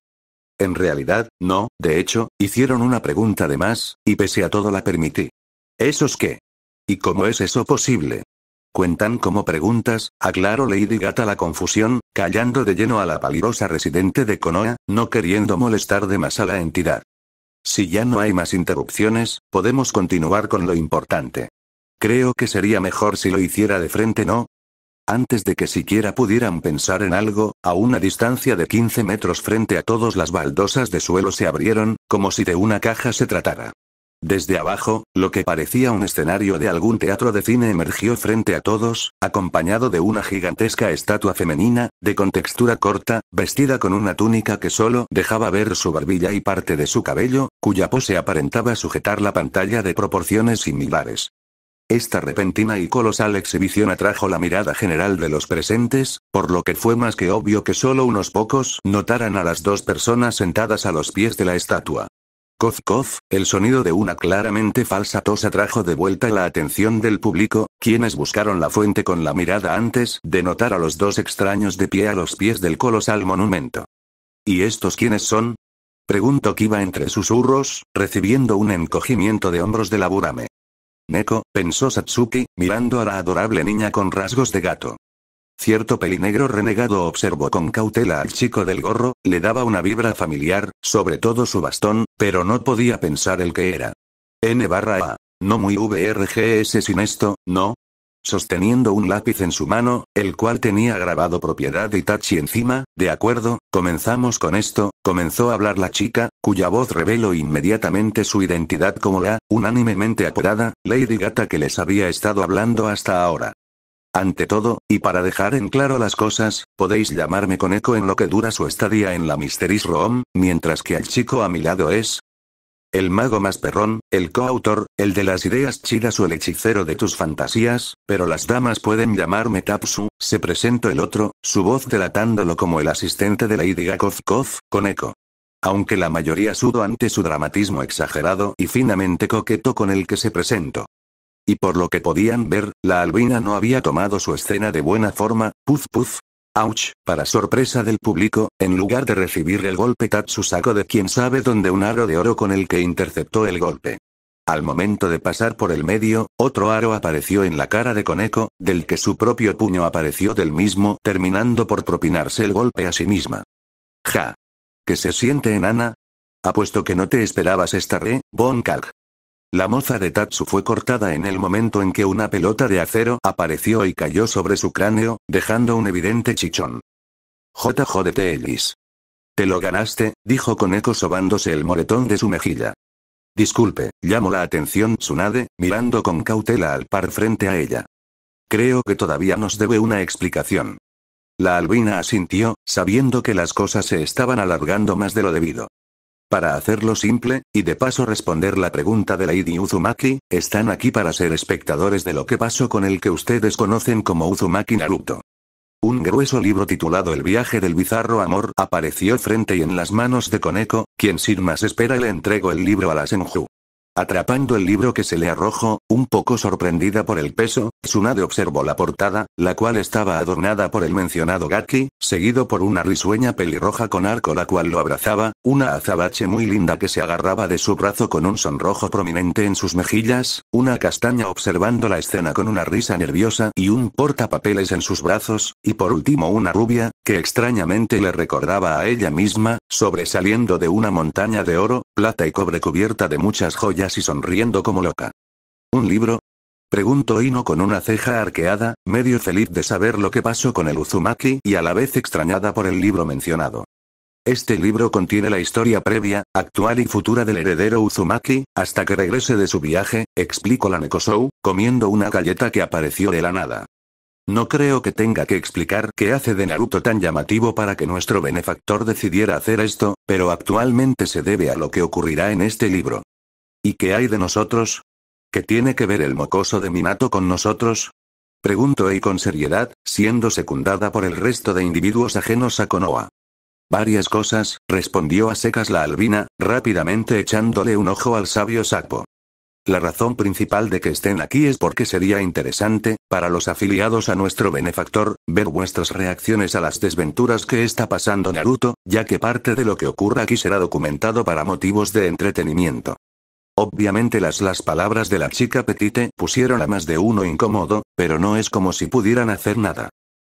En realidad, no, de hecho, hicieron una pregunta de más, y pese a todo la permití. ¿Esos qué? ¿Y cómo es eso posible? Cuentan como preguntas, aclaró Lady Gata la confusión, callando de lleno a la paligrosa residente de Konoha, no queriendo molestar de más a la entidad. Si ya no hay más interrupciones, podemos continuar con lo importante. Creo que sería mejor si lo hiciera de frente, ¿no? Antes de que siquiera pudieran pensar en algo, a una distancia de 15 metros frente a todos las baldosas de suelo se abrieron, como si de una caja se tratara. Desde abajo, lo que parecía un escenario de algún teatro de cine emergió frente a todos, acompañado de una gigantesca estatua femenina, de contextura corta, vestida con una túnica que solo dejaba ver su barbilla y parte de su cabello, cuya pose aparentaba sujetar la pantalla de proporciones similares. Esta repentina y colosal exhibición atrajo la mirada general de los presentes, por lo que fue más que obvio que solo unos pocos notaran a las dos personas sentadas a los pies de la estatua. Cof cof, el sonido de una claramente falsa tos atrajo de vuelta la atención del público, quienes buscaron la fuente con la mirada antes de notar a los dos extraños de pie a los pies del colosal monumento. ¿Y estos quiénes son? Preguntó Kiba entre susurros, recibiendo un encogimiento de hombros de la Burame. Neko, pensó Satsuki, mirando a la adorable niña con rasgos de gato. Cierto pelinegro renegado observó con cautela al chico del gorro, le daba una vibra familiar, sobre todo su bastón, pero no podía pensar el que era. N/A. No muy VRGS sin esto, ¿no? Sosteniendo un lápiz en su mano, el cual tenía grabado propiedad de Itachi encima, de acuerdo, comenzamos con esto, comenzó a hablar la chica, cuya voz reveló inmediatamente su identidad como la, unánimemente apodada, Lady Gata que les había estado hablando hasta ahora. Ante todo, y para dejar en claro las cosas, podéis llamarme Koneko en lo que dura su estadía en la Mysteries Room, mientras que el chico a mi lado es... el mago más perrón, el coautor, el de las ideas chidas o el hechicero de tus fantasías, pero las damas pueden llamarme Tapsu, se presentó el otro, su voz delatándolo como el asistente de Lady Gakov Koneko. Aunque la mayoría sudó ante su dramatismo exagerado y finamente coqueto con el que se presentó. Y por lo que podían ver, la albina no había tomado su escena de buena forma, puf puf. Ouch, para sorpresa del público, en lugar de recibir el golpe Tatsu sacó de quién sabe dónde un aro de oro con el que interceptó el golpe. Al momento de pasar por el medio, otro aro apareció en la cara de Koneko, del que su propio puño apareció del mismo, terminando por propinarse el golpe a sí misma. Ja. ¿Qué se siente, enana? Apuesto que no te esperabas esta Bonkag. La moza de Tatsu fue cortada en el momento en que una pelota de acero apareció y cayó sobre su cráneo, dejando un evidente chichón. JJT Ellis. Te lo ganaste, dijo Koneko sobándose el moretón de su mejilla. Disculpe, llamó la atención Tsunade, mirando con cautela al par frente a ella. Creo que todavía nos debe una explicación. La albina asintió, sabiendo que las cosas se estaban alargando más de lo debido. Para hacerlo simple, y de paso responder la pregunta de Lady Uzumaki, están aquí para ser espectadores de lo que pasó con el que ustedes conocen como Uzumaki Naruto. Un grueso libro titulado El viaje del bizarro amor apareció frente y en las manos de Koneko, quien sin más espera le entregó el libro a la Senju. Atrapando el libro que se le arrojó, un poco sorprendida por el peso, Tsunade observó la portada, la cual estaba adornada por el mencionado Gaki, seguido por una risueña pelirroja con arco la cual lo abrazaba, una azabache muy linda que se agarraba de su brazo con un sonrojo prominente en sus mejillas, una castaña observando la escena con una risa nerviosa y un portapapeles en sus brazos, y por último una rubia, que extrañamente le recordaba a ella misma, sobresaliendo de una montaña de oro, plata y cobre cubierta de muchas joyas y sonriendo como loca. ¿Un libro? Preguntó Ino con una ceja arqueada, medio feliz de saber lo que pasó con el Uzumaki y a la vez extrañada por el libro mencionado. Este libro contiene la historia previa, actual y futura del heredero Uzumaki, hasta que regrese de su viaje, explicó la Nekosou, comiendo una galleta que apareció de la nada. No creo que tenga que explicar qué hace de Naruto tan llamativo para que nuestro benefactor decidiera hacer esto, pero actualmente se debe a lo que ocurrirá en este libro. ¿Y qué hay de nosotros? ¿Qué tiene que ver el mocoso de Minato con nosotros? Preguntó Ei con seriedad, siendo secundada por el resto de individuos ajenos a Konoha. Varias cosas, respondió a secas la albina, rápidamente echándole un ojo al sabio sapo. La razón principal de que estén aquí es porque sería interesante, para los afiliados a nuestro benefactor, ver vuestras reacciones a las desventuras que está pasando Naruto, ya que parte de lo que ocurra aquí será documentado para motivos de entretenimiento. Obviamente las palabras de la chica Petite pusieron a más de uno incómodo, pero no es como si pudieran hacer nada.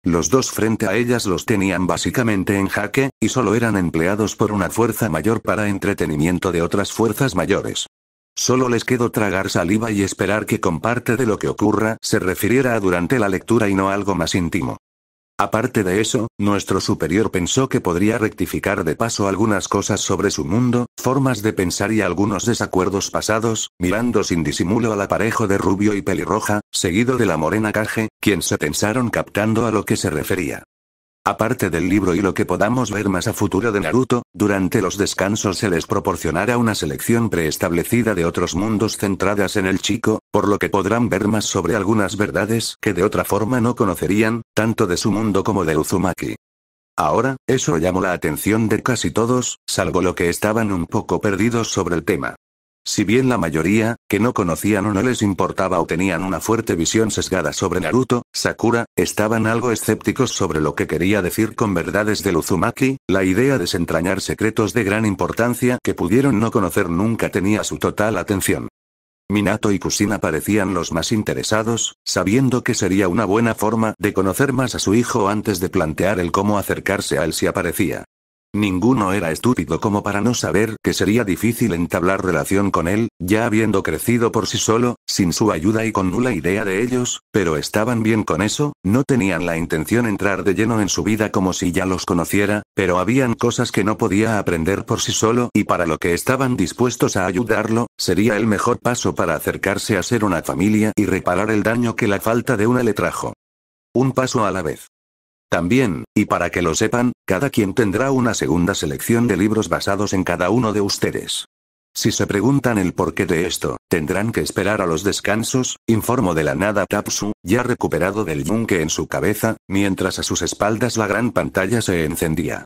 Los dos frente a ellas los tenían básicamente en jaque, y solo eran empleados por una fuerza mayor para entretenimiento de otras fuerzas mayores. Solo les quedó tragar saliva y esperar que con parte de lo que ocurra se refiriera a durante la lectura y no algo más íntimo. Aparte de eso, nuestro superior pensó que podría rectificar de paso algunas cosas sobre su mundo, formas de pensar y algunos desacuerdos pasados, mirando sin disimulo al aparejo de rubio y pelirroja, seguido de la morena Kage, quien se pensaron captando a lo que se refería. Aparte del libro y lo que podamos ver más a futuro de Naruto, durante los descansos se les proporcionará una selección preestablecida de otros mundos centradas en el chico, por lo que podrán ver más sobre algunas verdades que de otra forma no conocerían, tanto de su mundo como de Uzumaki. Ahora, eso llamó la atención de casi todos, salvo los que estaban un poco perdidos sobre el tema. Si bien la mayoría, que no conocían o no les importaba o tenían una fuerte visión sesgada sobre Naruto, Sakura, estaban algo escépticos sobre lo que quería decir con verdades del Uzumaki, la idea de desentrañar secretos de gran importancia que pudieron no conocer nunca tenía su total atención. Minato y Kushina parecían los más interesados, sabiendo que sería una buena forma de conocer más a su hijo antes de plantear el cómo acercarse a él si aparecía. Ninguno era estúpido como para no saber que sería difícil entablar relación con él, ya habiendo crecido por sí solo, sin su ayuda y con nula idea de ellos, pero estaban bien con eso, no tenían la intención entrar de lleno en su vida como si ya los conociera, pero habían cosas que no podía aprender por sí solo y para lo que estaban dispuestos a ayudarlo, sería el mejor paso para acercarse a ser una familia y reparar el daño que la falta de una le trajo. Un paso a la vez. También, y para que lo sepan, cada quien tendrá una segunda selección de libros basados en cada uno de ustedes. Si se preguntan el porqué de esto, tendrán que esperar a los descansos, informó de la nada Tapsu, ya recuperado del yunque en su cabeza, mientras a sus espaldas la gran pantalla se encendía.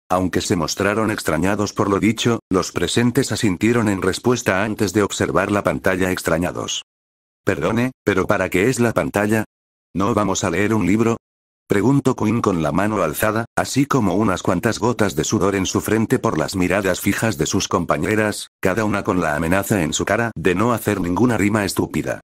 Aunque se mostraron extrañados por lo dicho, los presentes asintieron en respuesta antes de observar la pantalla extrañados. Perdone, ¿pero para qué es la pantalla? ¿No vamos a leer un libro? Preguntó Quinn con la mano alzada, así como unas cuantas gotas de sudor en su frente por las miradas fijas de sus compañeras, cada una con la amenaza en su cara de no hacer ninguna rima estúpida.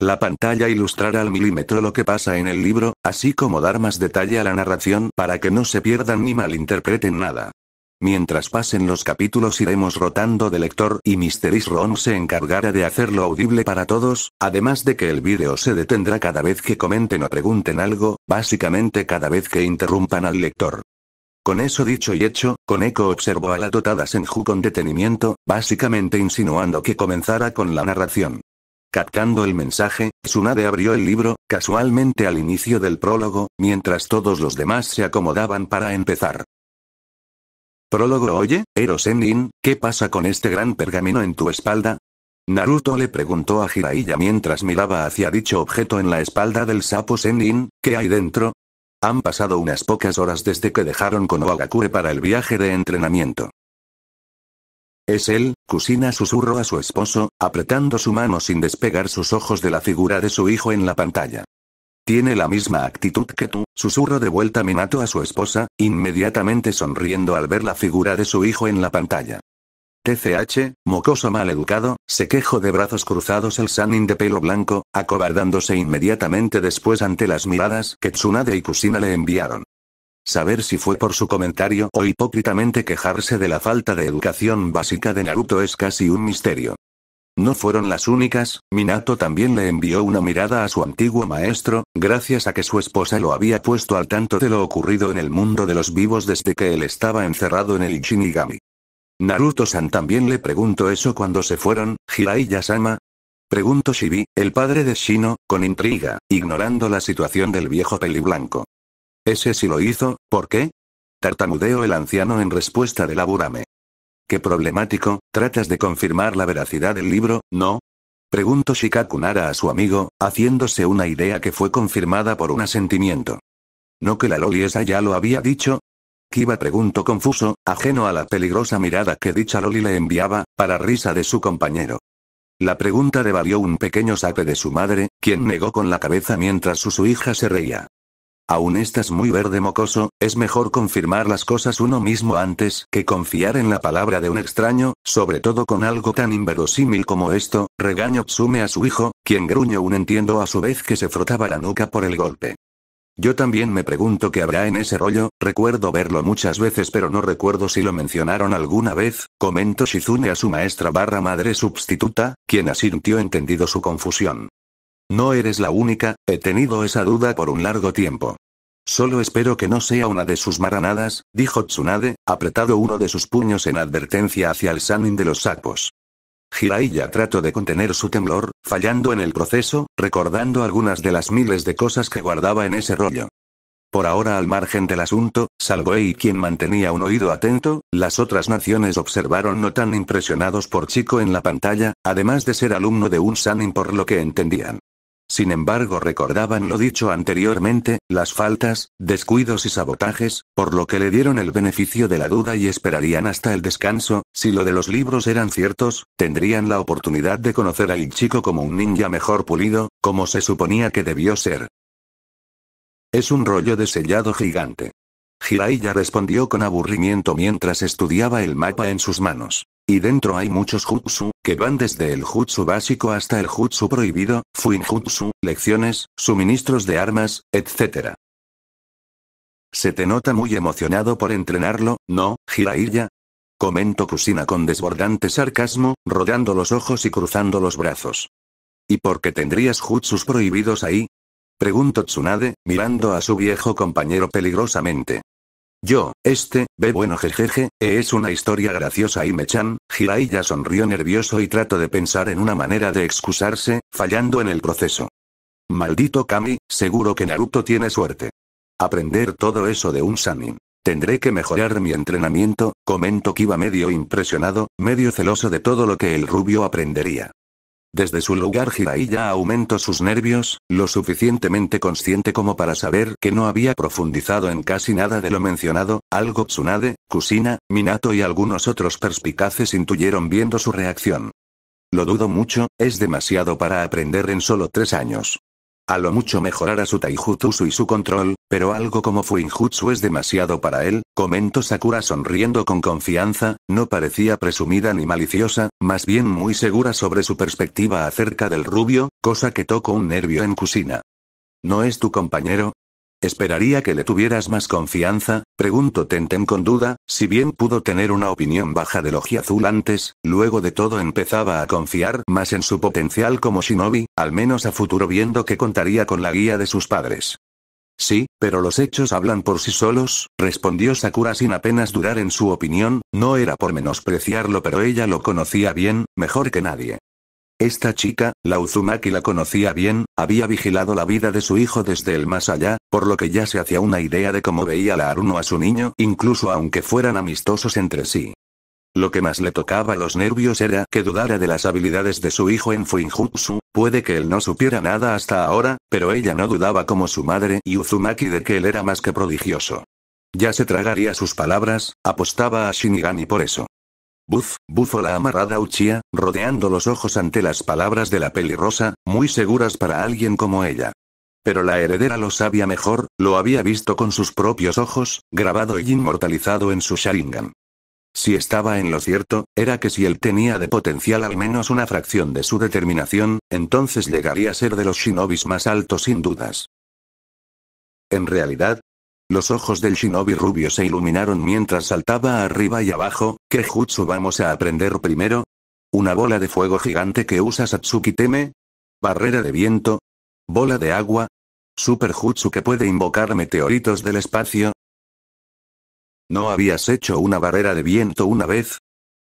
La pantalla ilustrará al milímetro lo que pasa en el libro, así como dar más detalle a la narración para que no se pierdan ni malinterpreten nada. Mientras pasen los capítulos iremos rotando de lector y Mr. Ron se encargará de hacerlo audible para todos, además de que el vídeo se detendrá cada vez que comenten o pregunten algo, básicamente cada vez que interrumpan al lector. Con eso dicho y hecho, Koneko observó a la dotada Senju con detenimiento, básicamente insinuando que comenzara con la narración. Captando el mensaje, Tsunade abrió el libro, casualmente al inicio del prólogo, mientras todos los demás se acomodaban para empezar. Prólogo. Oye, Ero Sennin, ¿qué pasa con este gran pergamino en tu espalda? Naruto le preguntó a Jiraiya mientras miraba hacia dicho objeto en la espalda del sapo Sennin, ¿qué hay dentro? Han pasado unas pocas horas desde que dejaron Konohagakure para el viaje de entrenamiento. Es él, Kushina susurró a su esposo, apretando su mano sin despegar sus ojos de la figura de su hijo en la pantalla. Tiene la misma actitud que tú, susurró de vuelta Minato a su esposa, inmediatamente sonriendo al ver la figura de su hijo en la pantalla. TCH, mocoso maleducado, se quejó de brazos cruzados el Sannin de pelo blanco, acobardándose inmediatamente después ante las miradas que Tsunade y Kushina le enviaron. Saber si fue por su comentario o hipócritamente quejarse de la falta de educación básica de Naruto es casi un misterio. No fueron las únicas, Minato también le envió una mirada a su antiguo maestro, gracias a que su esposa lo había puesto al tanto de lo ocurrido en el mundo de los vivos desde que él estaba encerrado en el Shinigami. Naruto-san también le preguntó eso cuando se fueron, Jiraiya-sama. Preguntó Shibi, el padre de Shino, con intriga, ignorando la situación del viejo peliblanco. Ese sí lo hizo, ¿por qué? Tartamudeó el anciano en respuesta de Laburame. Qué problemático, ¿tratas de confirmar la veracidad del libro, no? Preguntó Shikaku Nara a su amigo, haciéndose una idea que fue confirmada por un asentimiento. ¿No que la loli esa ya lo había dicho? Kiba preguntó confuso, ajeno a la peligrosa mirada que dicha loli le enviaba, para risa de su compañero. La pregunta le valió un pequeño sape de su madre, quien negó con la cabeza mientras su hija se reía. Aún estás muy verde mocoso, es mejor confirmar las cosas uno mismo antes que confiar en la palabra de un extraño, sobre todo con algo tan inverosímil como esto, regañó Tsume a su hijo, quien gruñó un entiendo a su vez que se frotaba la nuca por el golpe. Yo también me pregunto qué habrá en ese rollo, recuerdo verlo muchas veces pero no recuerdo si lo mencionaron alguna vez, comentó Shizune a su maestra barra madre sustituta, quien asintió entendido su confusión. No eres la única, he tenido esa duda por un largo tiempo. Solo espero que no sea una de sus maranadas, dijo Tsunade, apretado uno de sus puños en advertencia hacia el Sannin de los sapos. Jiraiya trató de contener su temblor, fallando en el proceso, recordando algunas de las miles de cosas que guardaba en ese rollo. Por ahora al margen del asunto, salvo Ei quien mantenía un oído atento, las otras naciones observaron no tan impresionados por Chico en la pantalla, además de ser alumno de un Sannin por lo que entendían. Sin embargo recordaban lo dicho anteriormente, las faltas, descuidos y sabotajes, por lo que le dieron el beneficio de la duda y esperarían hasta el descanso, si lo de los libros eran ciertos, tendrían la oportunidad de conocer al chico como un ninja mejor pulido, como se suponía que debió ser. Es un rollo de sellado gigante. Jiraiya respondió con aburrimiento mientras estudiaba el mapa en sus manos. Y dentro hay muchos jutsu, que van desde el jutsu básico hasta el jutsu prohibido, fuinjutsu, lecciones, suministros de armas, etc. Se te nota muy emocionado por entrenarlo, ¿no, Jiraiya? Comentó Kusina con desbordante sarcasmo, rodeando los ojos y cruzando los brazos. ¿Y por qué tendrías jutsus prohibidos ahí? Preguntó Tsunade, mirando a su viejo compañero peligrosamente. Bueno jejeje, es una historia graciosa Ime-chan. Jiraiya sonrió nervioso y trató de pensar en una manera de excusarse, fallando en el proceso. Maldito Kami, seguro que Naruto tiene suerte. Aprender todo eso de un Sannin. Tendré que mejorar mi entrenamiento, comentó Kiba medio impresionado, medio celoso de todo lo que el rubio aprendería. Desde su lugar Jiraiya aumentó sus nervios, lo suficientemente consciente como para saber que no había profundizado en casi nada de lo mencionado, algo Tsunade, Kusina, Minato y algunos otros perspicaces intuyeron viendo su reacción. Lo dudo mucho, es demasiado para aprender en solo 3 años. A lo mucho mejorará su taijutsu y su control, pero algo como fuinjutsu es demasiado para él, comentó Sakura sonriendo con confianza, no parecía presumida ni maliciosa, más bien muy segura sobre su perspectiva acerca del rubio, cosa que tocó un nervio en Kusina. ¿No es tu compañero? Esperaría que le tuvieras más confianza, preguntó Tenten con duda, si bien pudo tener una opinión baja del Ojiazul antes, luego de todo empezaba a confiar más en su potencial como shinobi, al menos a futuro viendo que contaría con la guía de sus padres. Sí, pero los hechos hablan por sí solos, respondió Sakura sin apenas dudar en su opinión, no era por menospreciarlo pero ella lo conocía bien, mejor que nadie. Esta chica, la Uzumaki la conocía bien, había vigilado la vida de su hijo desde el más allá, por lo que ya se hacía una idea de cómo veía la Aruno a su niño, incluso aunque fueran amistosos entre sí. Lo que más le tocaba los nervios era que dudara de las habilidades de su hijo en Fuinjutsu, puede que él no supiera nada hasta ahora, pero ella no dudaba como su madre y Uzumaki de que él era más que prodigioso. Ya se tragaría sus palabras, apostaba a Shinigami por eso. Bufó la amarrada Uchiha, rodeando los ojos ante las palabras de la pelirrosa, muy seguras para alguien como ella. Pero la heredera lo sabía mejor, lo había visto con sus propios ojos, grabado y inmortalizado en su Sharingan. Si estaba en lo cierto, era que si él tenía de potencial al menos una fracción de su determinación, entonces llegaría a ser de los shinobis más altos sin dudas. En realidad, los ojos del shinobi rubio se iluminaron mientras saltaba arriba y abajo. ¿Qué jutsu vamos a aprender primero? ¿Una bola de fuego gigante que usa Satsuki Teme? ¿Barrera de viento? ¿Bola de agua? ¿Super jutsu que puede invocar meteoritos del espacio? ¿No habías hecho una barrera de viento una vez?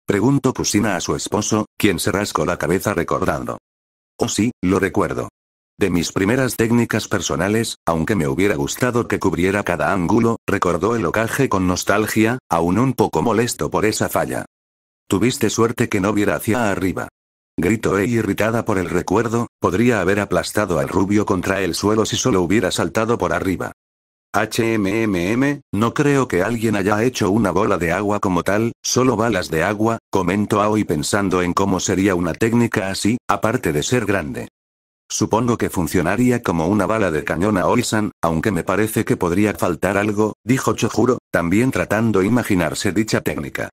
Preguntó Kusina a su esposo, quien se rascó la cabeza recordando. Oh sí, lo recuerdo. De mis primeras técnicas personales, aunque me hubiera gustado que cubriera cada ángulo, recordó el Hokage con nostalgia, aún un poco molesto por esa falla. Tuviste suerte que no viera hacia arriba. Gritó irritada por el recuerdo, podría haber aplastado al rubio contra el suelo si solo hubiera saltado por arriba. No creo que alguien haya hecho una bola de agua como tal, solo balas de agua, comentó Aoi pensando en cómo sería una técnica así, aparte de ser grande. Supongo que funcionaría como una bala de cañón a Oisan, aunque me parece que podría faltar algo, dijo Chojuro, también tratando de imaginarse dicha técnica.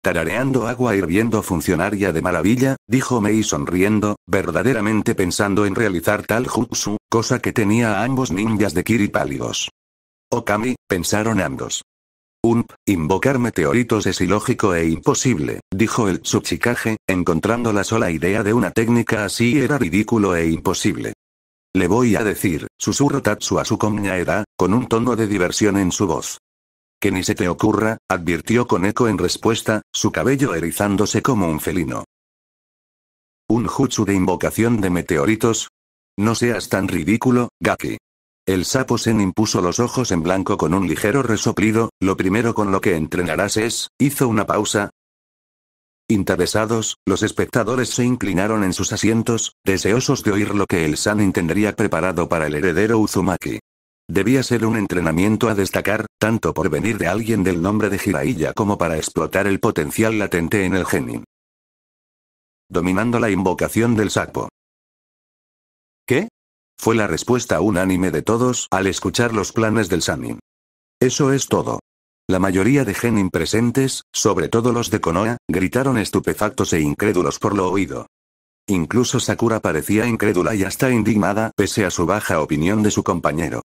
Tarareando agua hirviendo funcionaría de maravilla, dijo Mei sonriendo, verdaderamente pensando en realizar tal jutsu, cosa que tenía a ambos ninjas de Kiri pálidos. Okami, pensaron ambos. Invocar meteoritos es ilógico e imposible, dijo el Tsuchikage, encontrando la sola idea de una técnica así era ridículo e imposible. Le voy a decir, susurró Tatsu a su compañera, con un tono de diversión en su voz. Que ni se te ocurra, advirtió con eco en respuesta, su cabello erizándose como un felino. ¿Un jutsu de invocación de meteoritos? No seas tan ridículo, Gaki. El sapo Zen impuso los ojos en blanco con un ligero resoplido, lo primero con lo que entrenarás es, hizo una pausa. Interesados, los espectadores se inclinaron en sus asientos, deseosos de oír lo que el Sannin tendría preparado para el heredero Uzumaki. Debía ser un entrenamiento a destacar, tanto por venir de alguien del nombre de Jiraiya como para explotar el potencial latente en el genin. Dominando la invocación del sapo. ¿Qué? Fue la respuesta unánime de todos al escuchar los planes del Sannin. Eso es todo. La mayoría de genin presentes, sobre todo los de Konoha, gritaron estupefactos e incrédulos por lo oído. Incluso Sakura parecía incrédula y hasta indignada pese a su baja opinión de su compañero.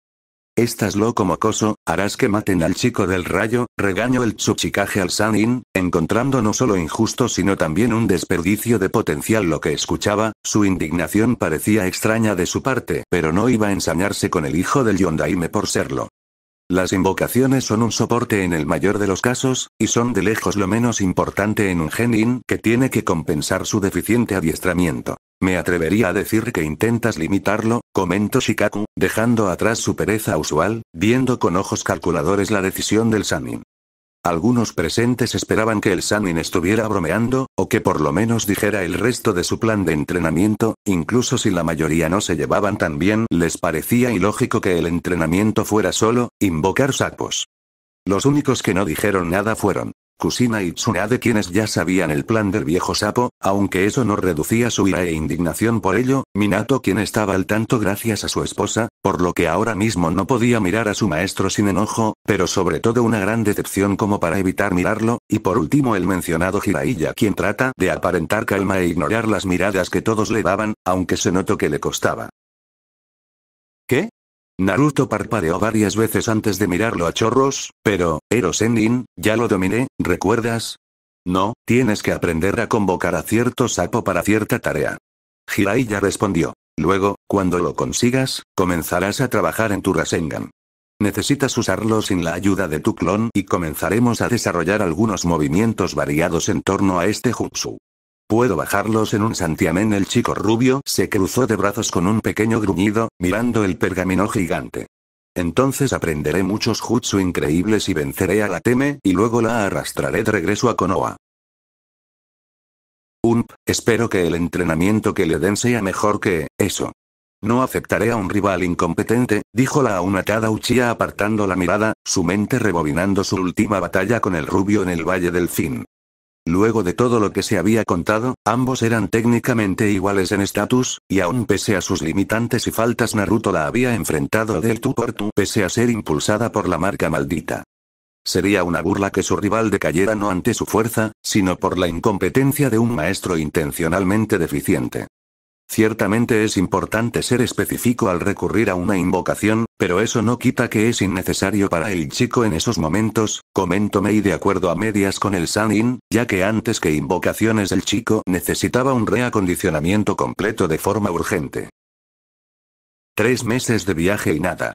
«Estás loco mocoso, harás que maten al chico del rayo», regañó el Tsuchikage al Sannin, encontrando no solo injusto sino también un desperdicio de potencial lo que escuchaba. Su indignación parecía extraña de su parte, pero no iba a ensañarse con el hijo del Yondaime por serlo. Las invocaciones son un soporte en el mayor de los casos, y son de lejos lo menos importante en un genin que tiene que compensar su deficiente adiestramiento. Me atrevería a decir que intentas limitarlo, comentó Shikaku, dejando atrás su pereza usual, viendo con ojos calculadores la decisión del Sannin. Algunos presentes esperaban que el Sannin estuviera bromeando, o que por lo menos dijera el resto de su plan de entrenamiento, incluso si la mayoría no se llevaban tan bien, les parecía ilógico que el entrenamiento fuera solo invocar sapos. Los únicos que no dijeron nada fueron Kusina y Tsunade, quienes ya sabían el plan del viejo sapo, aunque eso no reducía su ira e indignación por ello. Minato, quien estaba al tanto gracias a su esposa, por lo que ahora mismo no podía mirar a su maestro sin enojo, pero sobre todo una gran decepción como para evitar mirarlo, y por último el mencionado Jiraiya, quien trata de aparentar calma e ignorar las miradas que todos le daban, aunque se notó que le costaba. ¿Qué? Naruto parpadeó varias veces antes de mirarlo a chorros, pero, Ero Sennin, ya lo dominé, ¿recuerdas? No, tienes que aprender a convocar a cierto sapo para cierta tarea. Jiraiya respondió. Luego, cuando lo consigas, comenzarás a trabajar en tu Rasengan. Necesitas usarlo sin la ayuda de tu clon y comenzaremos a desarrollar algunos movimientos variados en torno a este jutsu. ¿Puedo bajarlos en un santiamén? El chico rubio se cruzó de brazos con un pequeño gruñido, mirando el pergamino gigante. Entonces aprenderé muchos jutsu increíbles y venceré a la Teme y luego la arrastraré de regreso a Konoha. Espero que el entrenamiento que le den sea mejor que eso. No aceptaré a un rival incompetente, dijo la Unohana Uchiha apartando la mirada, su mente rebobinando su última batalla con el rubio en el Valle del Fin. Luego de todo lo que se había contado, ambos eran técnicamente iguales en estatus, y aún pese a sus limitantes y faltas Naruto la había enfrentado del tú por tú pese a ser impulsada por la marca maldita. Sería una burla que su rival decayera no ante su fuerza, sino por la incompetencia de un maestro intencionalmente deficiente. Ciertamente es importante ser específico al recurrir a una invocación, pero eso no quita que es innecesario para el chico en esos momentos, comentó Mei de acuerdo a medias con el Sannin, ya que antes que invocaciones el chico necesitaba un reacondicionamiento completo de forma urgente. 3 meses de viaje y nada.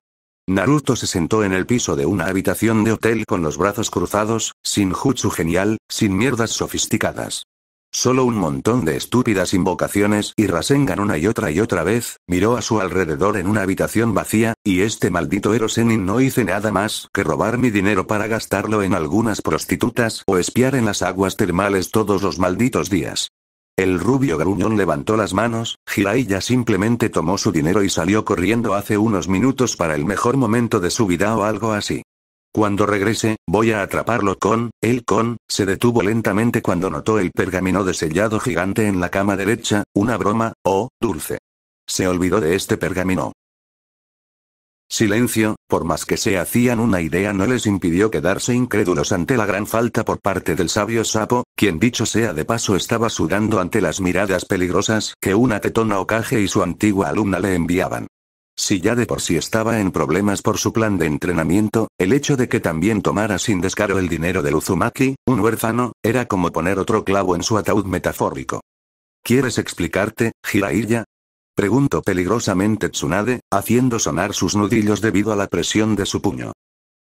Naruto se sentó en el piso de una habitación de hotel con los brazos cruzados, sin jutsu genial, sin mierdas sofisticadas. Solo un montón de estúpidas invocaciones y Rasengan una y otra vez, miró a su alrededor en una habitación vacía, y este maldito Ero Sennin no hice nada más que robar mi dinero para gastarlo en algunas prostitutas o espiar en las aguas termales todos los malditos días. El rubio gruñón levantó las manos, Jiraiya simplemente tomó su dinero y salió corriendo hace unos minutos para el mejor momento de su vida o algo así. Cuando regrese, voy a atraparlo se detuvo lentamente cuando notó el pergamino de sellado gigante en la cama derecha, una broma, oh, dulce. Se olvidó de este pergamino. Silencio, por más que se hacían una idea no les impidió quedarse incrédulos ante la gran falta por parte del sabio sapo, quien dicho sea de paso estaba sudando ante las miradas peligrosas que una tetona Hokage y su antigua alumna le enviaban. Si ya de por sí estaba en problemas por su plan de entrenamiento, el hecho de que también tomara sin descaro el dinero del Uzumaki, un huérfano, era como poner otro clavo en su ataúd metafórico. ¿Quieres explicarte, Jiraiya? Preguntó peligrosamente Tsunade, haciendo sonar sus nudillos debido a la presión de su puño.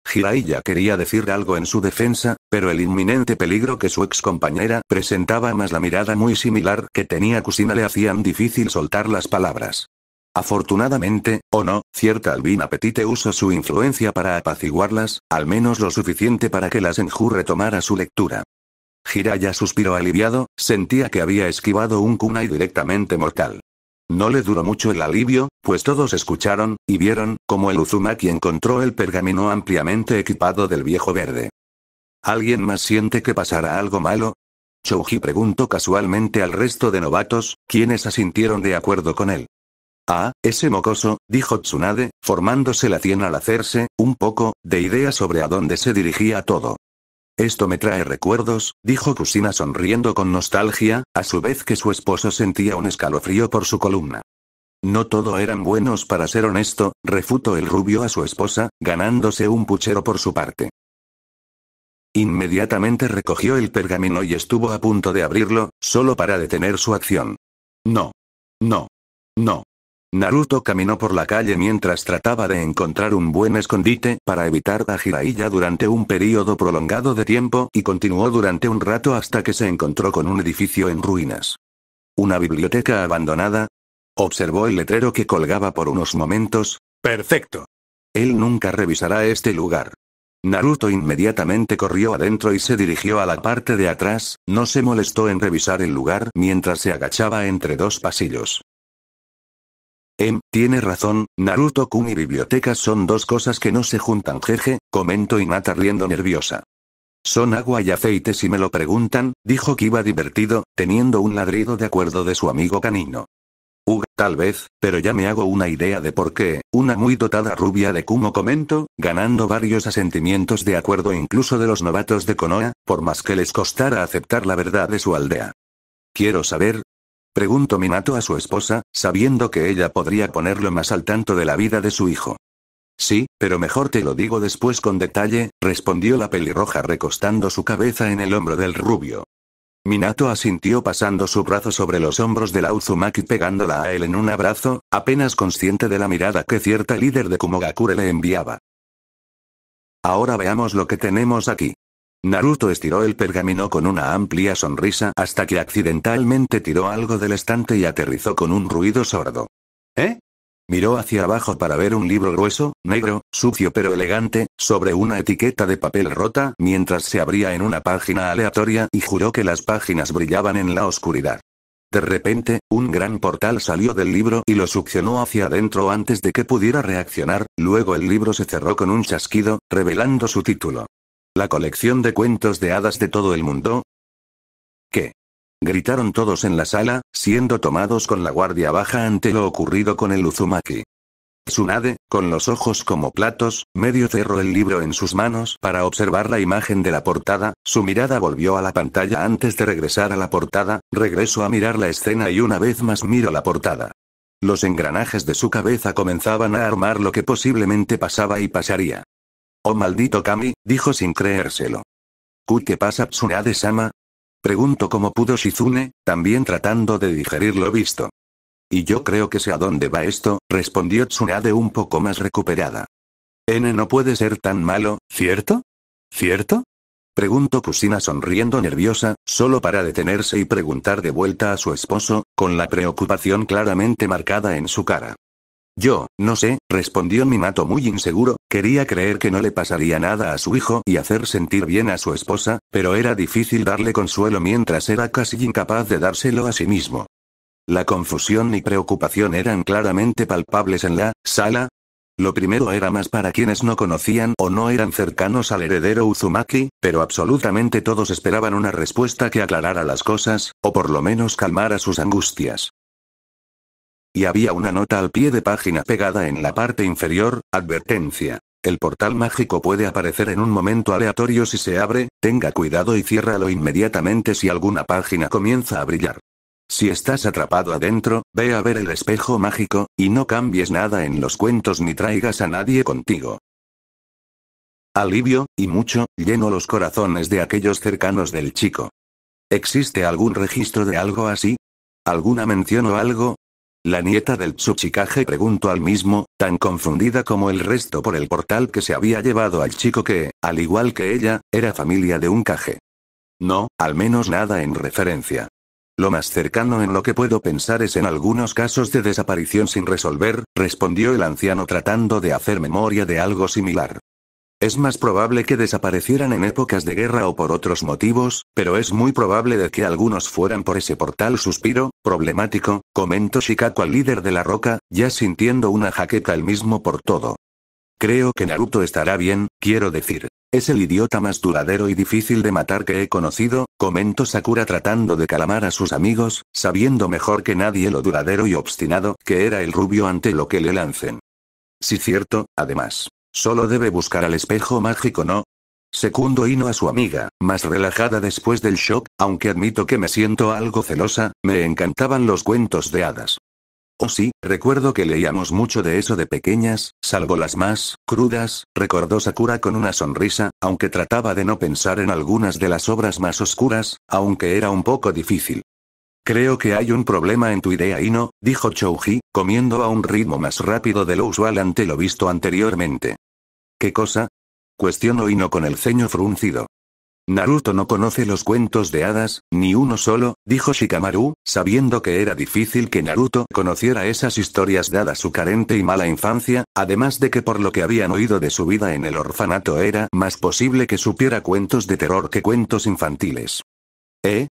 Jiraiya quería decir algo en su defensa, pero el inminente peligro que su ex compañera presentaba más la mirada muy similar que tenía Kusina le hacían difícil soltar las palabras. Afortunadamente, o no, cierta albina Petite usó su influencia para apaciguarlas, al menos lo suficiente para que la Senju retomara su lectura. Jiraiya suspiró aliviado, sentía que había esquivado un kunai directamente mortal. No le duró mucho el alivio, pues todos escucharon, y vieron, como el Uzumaki encontró el pergamino ampliamente equipado del viejo verde. ¿Alguien más siente que pasará algo malo? Chouji preguntó casualmente al resto de novatos, quienes asintieron de acuerdo con él. Ah, ese mocoso, dijo Tsunade, formándose la sien al hacerse, un poco, de idea sobre a dónde se dirigía todo. Esto me trae recuerdos, dijo Kusina sonriendo con nostalgia, a su vez que su esposo sentía un escalofrío por su columna. No todo eran buenos para ser honesto, refutó el rubio a su esposa, ganándose un puchero por su parte. Inmediatamente recogió el pergamino y estuvo a punto de abrirlo, solo para detener su acción. No. No. No. Naruto caminó por la calle mientras trataba de encontrar un buen escondite para evitar a Jiraiya durante un período prolongado de tiempo y continuó durante un rato hasta que se encontró con un edificio en ruinas. ¿Una biblioteca abandonada? Observó el letrero que colgaba por unos momentos. Perfecto. Él nunca revisará este lugar. Naruto inmediatamente corrió adentro y se dirigió a la parte de atrás, no se molestó en revisar el lugar mientras se agachaba entre dos pasillos. Tiene razón, Naruto-kun y bibliotecas son dos cosas que no se juntan, jeje, comentó Hinata riendo nerviosa. Son agua y aceite si me lo preguntan, dijo Kiba divertido, teniendo un ladrido de acuerdo de su amigo canino. Tal vez, pero ya me hago una idea de por qué, una muy dotada rubia de Kumo comentó, ganando varios asentimientos de acuerdo incluso de los novatos de Konoha, por más que les costara aceptar la verdad de su aldea. Quiero saber, preguntó Minato a su esposa, sabiendo que ella podría ponerlo más al tanto de la vida de su hijo. Sí, pero mejor te lo digo después con detalle, respondió la pelirroja recostando su cabeza en el hombro del rubio. Minato asintió pasando su brazo sobre los hombros de la Uzumaki pegándola a él en un abrazo, apenas consciente de la mirada que cierta líder de Kumogakure le enviaba. Ahora veamos lo que tenemos aquí. Naruto estiró el pergamino con una amplia sonrisa hasta que accidentalmente tiró algo del estante y aterrizó con un ruido sordo. Miró hacia abajo para ver un libro grueso, negro, sucio pero elegante, sobre una etiqueta de papel rota mientras se abría en una página aleatoria y juró que las páginas brillaban en la oscuridad. De repente, un gran portal salió del libro y lo succionó hacia adentro antes de que pudiera reaccionar, luego el libro se cerró con un chasquido, revelando su título. ¿La colección de cuentos de hadas de todo el mundo? ¿Qué? Gritaron todos en la sala, siendo tomados con la guardia baja ante lo ocurrido con el Uzumaki. Tsunade, con los ojos como platos, medio cerró el libro en sus manos para observar la imagen de la portada, su mirada volvió a la pantalla antes de regresar a la portada, regresó a mirar la escena y una vez más miró la portada. Los engranajes de su cabeza comenzaban a armar lo que posiblemente pasaba y pasaría. «Oh maldito Kami», dijo sin creérselo. «¿Qué pasa Tsunade-sama?», preguntó cómo pudo Shizune, también tratando de digerir lo visto. «Y yo creo que sé a dónde va esto», respondió Tsunade un poco más recuperada. No puede ser tan malo, ¿cierto? ¿Cierto?», preguntó Kusina sonriendo nerviosa, solo para detenerse y preguntar de vuelta a su esposo, con la preocupación claramente marcada en su cara. «Yo, no sé», respondió Minato muy inseguro, quería creer que no le pasaría nada a su hijo y hacer sentir bien a su esposa, pero era difícil darle consuelo mientras era casi incapaz de dárselo a sí mismo. La confusión y preocupación eran claramente palpables en la sala. Lo primero era más para quienes no conocían o no eran cercanos al heredero Uzumaki, pero absolutamente todos esperaban una respuesta que aclarara las cosas, o por lo menos calmara sus angustias. Y había una nota al pie de página pegada en la parte inferior, advertencia. El portal mágico puede aparecer en un momento aleatorio si se abre, tenga cuidado y ciérralo inmediatamente si alguna página comienza a brillar. Si estás atrapado adentro, ve a ver el espejo mágico, y no cambies nada en los cuentos ni traigas a nadie contigo. Alivio, y mucho, llenó los corazones de aquellos cercanos del chico. ¿Existe algún registro de algo así? ¿Alguna mención o algo? La nieta del Tsuchikage preguntó al mismo, tan confundida como el resto por el portal que se había llevado al chico que, al igual que ella, era familia de un Kage. No, al menos nada en referencia. Lo más cercano en lo que puedo pensar es en algunos casos de desaparición sin resolver, respondió el anciano tratando de hacer memoria de algo similar. Es más probable que desaparecieran en épocas de guerra o por otros motivos, pero es muy probable de que algunos fueran por ese portal suspiro, problemático, comentó Shikaku al líder de la roca, ya sintiendo una jaqueca el mismo por todo. Creo que Naruto estará bien, quiero decir. Es el idiota más duradero y difícil de matar que he conocido, comentó Sakura tratando de calmar a sus amigos, sabiendo mejor que nadie lo duradero y obstinado que era el rubio ante lo que le lancen. Sí, cierto, además. Solo debe buscar al espejo mágico, ¿no? Secundó Ino a su amiga, más relajada después del shock, aunque admito que me siento algo celosa, me encantaban los cuentos de hadas. Oh sí, recuerdo que leíamos mucho de eso de pequeñas, salvo las más crudas, recordó Sakura con una sonrisa, aunque trataba de no pensar en algunas de las obras más oscuras, aunque era un poco difícil. Creo que hay un problema en tu idea, Ino, dijo Chouji, comiendo a un ritmo más rápido de lo usual ante lo visto anteriormente. ¿Qué cosa? Cuestionó Ino con el ceño fruncido. Naruto no conoce los cuentos de hadas, ni uno solo, dijo Shikamaru, sabiendo que era difícil que Naruto conociera esas historias dadas su carente y mala infancia, además de que por lo que habían oído de su vida en el orfanato era más posible que supiera cuentos de terror que cuentos infantiles.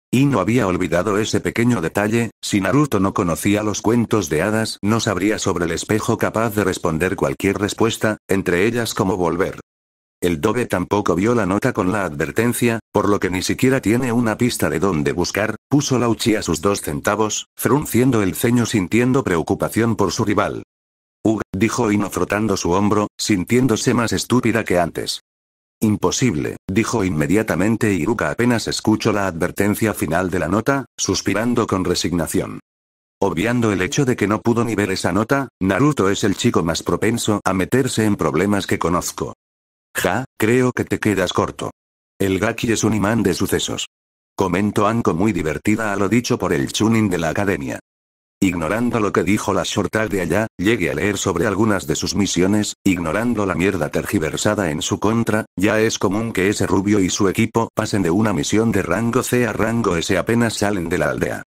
Y no había olvidado ese pequeño detalle, si Naruto no conocía los cuentos de hadas no sabría sobre el espejo capaz de responder cualquier respuesta, entre ellas cómo volver. El Doge tampoco vio la nota con la advertencia, por lo que ni siquiera tiene una pista de dónde buscar, puso la Uchiha sus 2 centavos, frunciendo el ceño sintiendo preocupación por su rival. Dijo Ino frotando su hombro, sintiéndose más estúpida que antes. Imposible, dijo inmediatamente Iruka apenas escuchó la advertencia final de la nota, suspirando con resignación. Obviando el hecho de que no pudo ni ver esa nota, Naruto es el chico más propenso a meterse en problemas que conozco. Creo que te quedas corto. El Gaki es un imán de sucesos. Comentó Anko muy divertida a lo dicho por el Chunin de la academia. Ignorando lo que dijo la Shortag de allá, llegué a leer sobre algunas de sus misiones, ignorando la mierda tergiversada en su contra, ya es común que ese rubio y su equipo pasen de una misión de rango C a rango S apenas salen de la aldea.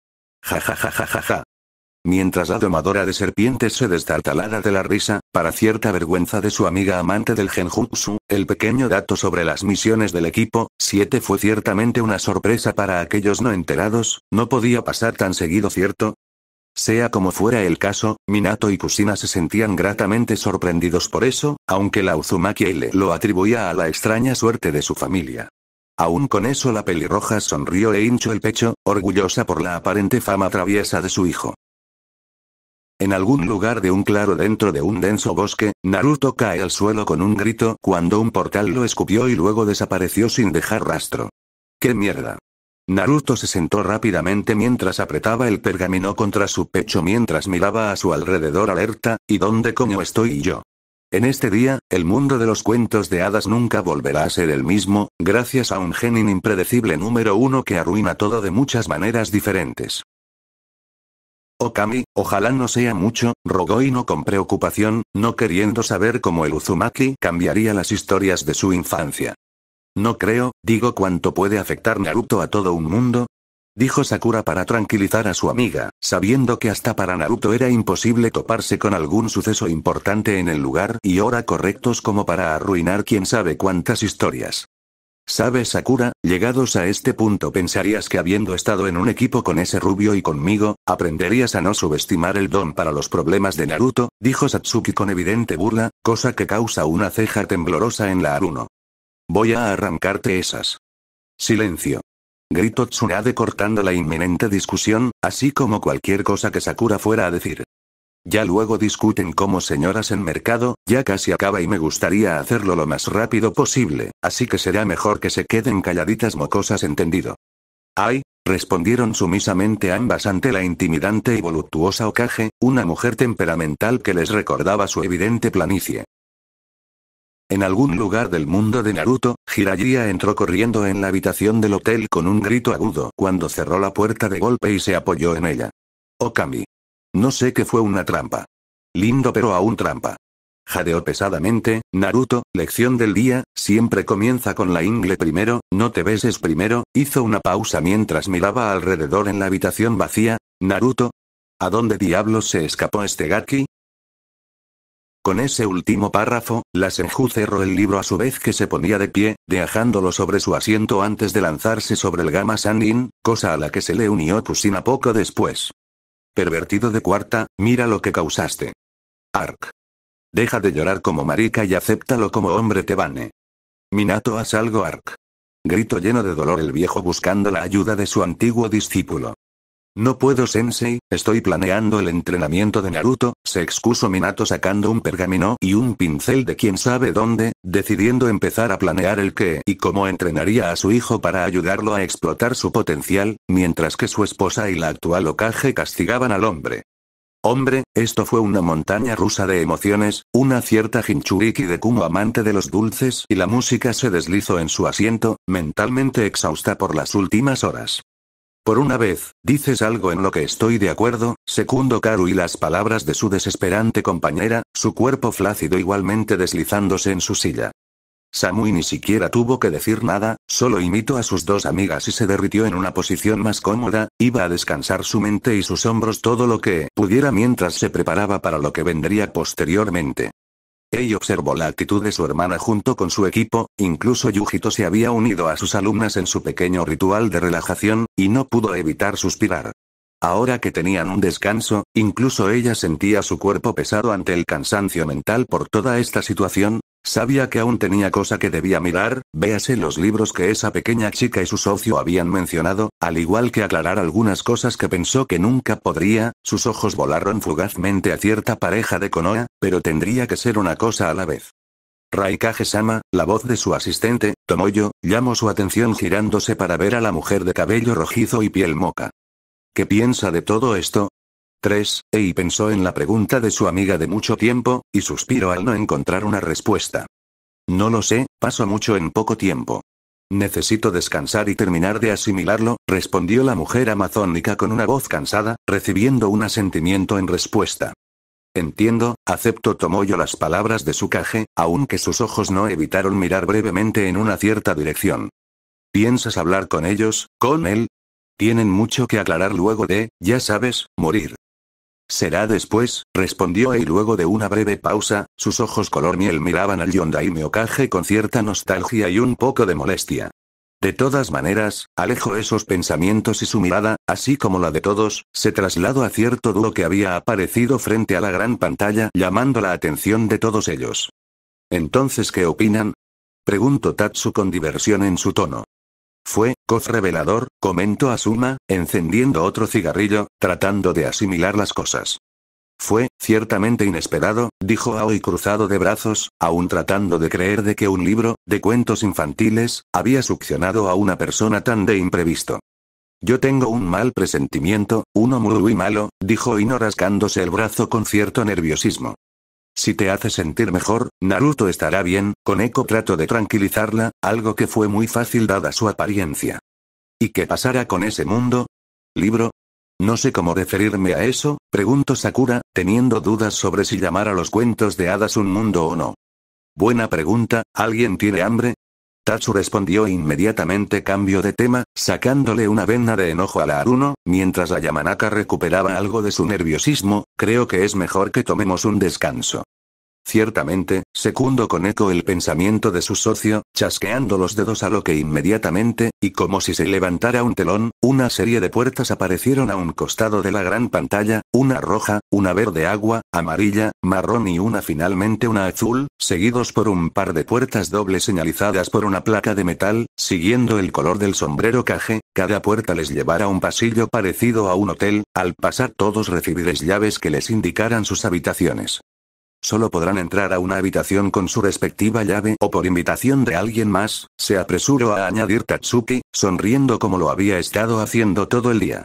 Ja. Mientras la domadora de serpientes se destartalaba de la risa, para cierta vergüenza de su amiga amante del genjutsu, el pequeño dato sobre las misiones del equipo 7 fue ciertamente una sorpresa para aquellos no enterados, no podía pasar tan seguido, ¿cierto? Sea como fuera el caso, Minato y Kusina se sentían gratamente sorprendidos por eso, aunque la Uzumaki le lo atribuía a la extraña suerte de su familia. Aún con eso la pelirroja sonrió e hinchó el pecho, orgullosa por la aparente fama traviesa de su hijo. En algún lugar de un claro dentro de un denso bosque, Naruto cae al suelo con un grito cuando un portal lo escupió y luego desapareció sin dejar rastro. ¡Qué mierda! Naruto se sentó rápidamente mientras apretaba el pergamino contra su pecho mientras miraba a su alrededor alerta, ¿y dónde coño estoy yo? En este día, el mundo de los cuentos de hadas nunca volverá a ser el mismo, gracias a un genin impredecible número 1 que arruina todo de muchas maneras diferentes. Okami, ojalá no sea mucho, rogó Ino con preocupación, no queriendo saber cómo el Uzumaki cambiaría las historias de su infancia. No creo, digo cuánto puede afectar Naruto a todo un mundo, dijo Sakura para tranquilizar a su amiga, sabiendo que hasta para Naruto era imposible toparse con algún suceso importante en el lugar y hora correctos como para arruinar quién sabe cuántas historias. ¿Sabes, Sakura? Llegados a este punto pensarías que habiendo estado en un equipo con ese rubio y conmigo, aprenderías a no subestimar el don para los problemas de Naruto, dijo Satsuki con evidente burla, cosa que causa una ceja temblorosa en la Aruno. Voy a arrancarte esas. Silencio. Gritó Tsunade cortando la inminente discusión, así como cualquier cosa que Sakura fuera a decir. Ya luego discuten como señoras en mercado, ya casi acaba y me gustaría hacerlo lo más rápido posible, así que será mejor que se queden calladitas mocosas, ¿entendido? Ay, respondieron sumisamente ambas ante la intimidante y voluptuosa Hokage, una mujer temperamental que les recordaba su evidente planicie. En algún lugar del mundo de Naruto, Jiraiya entró corriendo en la habitación del hotel con un grito agudo cuando cerró la puerta de golpe y se apoyó en ella. Okami. No sé qué fue una trampa. Lindo pero aún trampa. Jadeó pesadamente, Naruto, lección del día, siempre comienza con la ingle primero, no te beses primero, hizo una pausa mientras miraba alrededor en la habitación vacía, Naruto. ¿A dónde diablos se escapó este Gaki? Con ese último párrafo, la Senju cerró el libro a su vez que se ponía de pie, dejándolo sobre su asiento antes de lanzarse sobre el Gamma Sannin, cosa a la que se le unió Kusina poco después. Pervertido de cuarta, mira lo que causaste. Ark. Deja de llorar como marica y acéptalo como hombre tebane. Minato haz algo Arc. Gritó lleno de dolor el viejo buscando la ayuda de su antiguo discípulo. No puedo sensei, estoy planeando el entrenamiento de Naruto, se excusó Minato sacando un pergamino y un pincel de quién sabe dónde, decidiendo empezar a planear el qué y cómo entrenaría a su hijo para ayudarlo a explotar su potencial, mientras que su esposa y la actual Hokage castigaban al hombre. Hombre, esto fue una montaña rusa de emociones, una cierta Jinchuriki de Kumo amante de los dulces y la música se deslizó en su asiento, mentalmente exhausta por las últimas horas. Por una vez, dices algo en lo que estoy de acuerdo, secundó Karu y las palabras de su desesperante compañera, su cuerpo flácido igualmente deslizándose en su silla. Samui ni siquiera tuvo que decir nada, solo imitó a sus dos amigas y se derritió en una posición más cómoda, iba a descansar su mente y sus hombros todo lo que pudiera mientras se preparaba para lo que vendría posteriormente. Ei observó la actitud de su hermana junto con su equipo, incluso Yujito se había unido a sus alumnas en su pequeño ritual de relajación, y no pudo evitar suspirar. Ahora que tenían un descanso, incluso ella sentía su cuerpo pesado ante el cansancio mental por toda esta situación. Sabía que aún tenía cosa que debía mirar, véase los libros que esa pequeña chica y su socio habían mencionado, al igual que aclarar algunas cosas que pensó que nunca podría. Sus ojos volaron fugazmente a cierta pareja de Konoha, pero tendría que ser una cosa a la vez. Raikage-sama, la voz de su asistente, Tomoyo, llamó su atención girándose para ver a la mujer de cabello rojizo y piel moca. ¿Qué piensa de todo esto? 3. Ei pensó en la pregunta de su amiga de mucho tiempo, y suspiró al no encontrar una respuesta. No lo sé, paso mucho en poco tiempo. Necesito descansar y terminar de asimilarlo, respondió la mujer amazónica con una voz cansada, recibiendo un asentimiento en respuesta. Entiendo, aceptó Tomoyo las palabras de Tsukage, aunque sus ojos no evitaron mirar brevemente en una cierta dirección. ¿Piensas hablar con ellos, con él? Tienen mucho que aclarar luego de, ya sabes, morir. Será después, respondió Ei luego de una breve pausa, sus ojos color miel miraban al Yondaime Hokage con cierta nostalgia y un poco de molestia. De todas maneras, alejó esos pensamientos y su mirada, así como la de todos, se trasladó a cierto dúo que había aparecido frente a la gran pantalla llamando la atención de todos ellos. ¿Entonces qué opinan? Preguntó Tatsu con diversión en su tono. Fue, revelador, comentó Asuma, encendiendo otro cigarrillo, tratando de asimilar las cosas. Fue, ciertamente inesperado, dijo Aoi cruzado de brazos, aún tratando de creer de que un libro, de cuentos infantiles, había succionado a una persona tan de imprevisto. Yo tengo un mal presentimiento, uno muy malo, dijo Ino rascándose el brazo con cierto nerviosismo. Si te hace sentir mejor, Naruto estará bien, Koneko trató de tranquilizarla, algo que fue muy fácil dada su apariencia. ¿Y qué pasará con ese mundo? ¿Libro? No sé cómo referirme a eso, preguntó Sakura, teniendo dudas sobre si llamar a los cuentos de hadas un mundo o no. Buena pregunta, ¿alguien tiene hambre? Tatsu respondió inmediatamente cambio de tema, sacándole una vena de enojo a la Aruno, mientras la Yamanaka recuperaba algo de su nerviosismo, creo que es mejor que tomemos un descanso. Ciertamente, secundó con eco el pensamiento de su socio, chasqueando los dedos a lo que inmediatamente, y como si se levantara un telón, una serie de puertas aparecieron a un costado de la gran pantalla, una roja, una verde agua, amarilla, marrón y una finalmente una azul, seguidos por un par de puertas dobles señalizadas por una placa de metal, siguiendo el color del sombrero Kage, cada puerta les llevará a un pasillo parecido a un hotel, al pasar todos recibiréis llaves que les indicaran sus habitaciones. Solo podrán entrar a una habitación con su respectiva llave o por invitación de alguien más, se apresuró a añadir Tatsuki, sonriendo como lo había estado haciendo todo el día.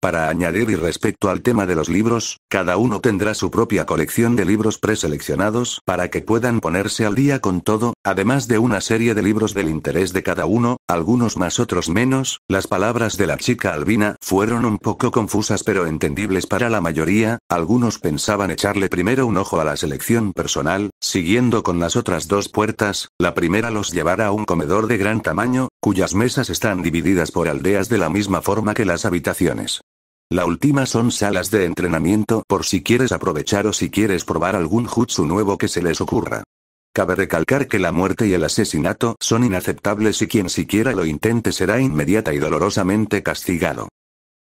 Para añadir y respecto al tema de los libros, cada uno tendrá su propia colección de libros preseleccionados para que puedan ponerse al día con todo, además de una serie de libros del interés de cada uno, algunos más otros menos. Las palabras de la chica albina fueron un poco confusas pero entendibles para la mayoría, algunos pensaban echarle primero un ojo a la selección personal, siguiendo con las otras dos puertas, la primera los llevará a un comedor de gran tamaño, cuyas mesas están divididas por aldeas de la misma forma que las habitaciones. La última son salas de entrenamiento por si quieres aprovechar o si quieres probar algún jutsu nuevo que se les ocurra. Cabe recalcar que la muerte y el asesinato son inaceptables y quien siquiera lo intente será inmediata y dolorosamente castigado.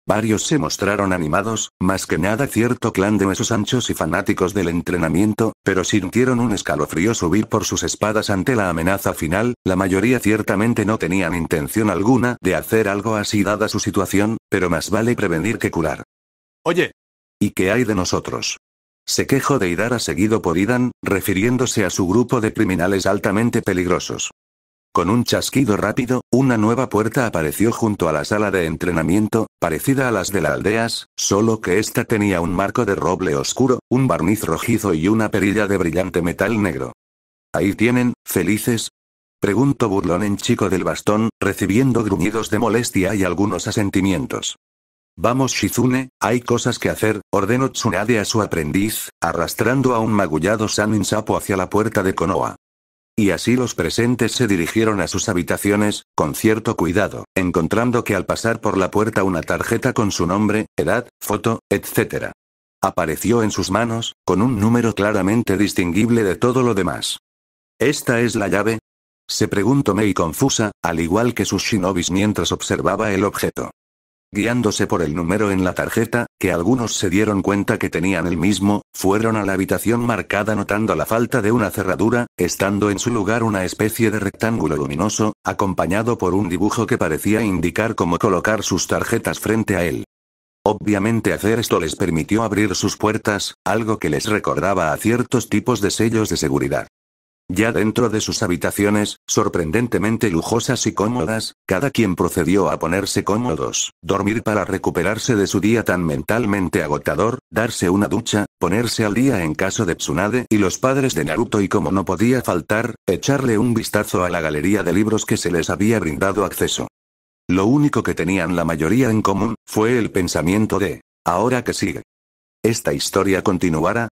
Varios se mostraron animados, más que nada cierto clan de huesos anchos y fanáticos del entrenamiento, pero sintieron un escalofrío subir por sus espadas ante la amenaza final. La mayoría ciertamente no tenían intención alguna de hacer algo así dada su situación, pero más vale prevenir que curar. Oye, ¿Y qué hay de nosotros? Se quejó Deidara seguido por Idan, refiriéndose a su grupo de criminales altamente peligrosos. Con un chasquido rápido, una nueva puerta apareció junto a la sala de entrenamiento, parecida a las de las aldeas, solo que esta tenía un marco de roble oscuro, un barniz rojizo y una perilla de brillante metal negro. ¿Ahí tienen, felices? Preguntó burlón en chico del bastón, recibiendo gruñidos de molestia y algunos asentimientos. Vamos Shizune, hay cosas que hacer, ordenó Tsunade a su aprendiz, arrastrando a un magullado Sanin sapo hacia la puerta de Konoha. Y así los presentes se dirigieron a sus habitaciones, con cierto cuidado, encontrando que al pasar por la puerta una tarjeta con su nombre, edad, foto, etc. apareció en sus manos, con un número claramente distinguible de todo lo demás. ¿Esta es la llave? Se preguntó Mei confusa, al igual que sus shinobis mientras observaba el objeto. Guiándose por el número en la tarjeta, que algunos se dieron cuenta que tenían el mismo, fueron a la habitación marcada notando la falta de una cerradura, estando en su lugar una especie de rectángulo luminoso, acompañado por un dibujo que parecía indicar cómo colocar sus tarjetas frente a él. Obviamente hacer esto les permitió abrir sus puertas, algo que les recordaba a ciertos tipos de sellos de seguridad. Ya dentro de sus habitaciones, sorprendentemente lujosas y cómodas, cada quien procedió a ponerse cómodos, dormir para recuperarse de su día tan mentalmente agotador, darse una ducha, ponerse al día en caso de Tsunade y los padres de Naruto y como no podía faltar, echarle un vistazo a la galería de libros que se les había brindado acceso. Lo único que tenían la mayoría en común, fue el pensamiento de, ¿ahora qué sigue? ¿Esta historia continuará?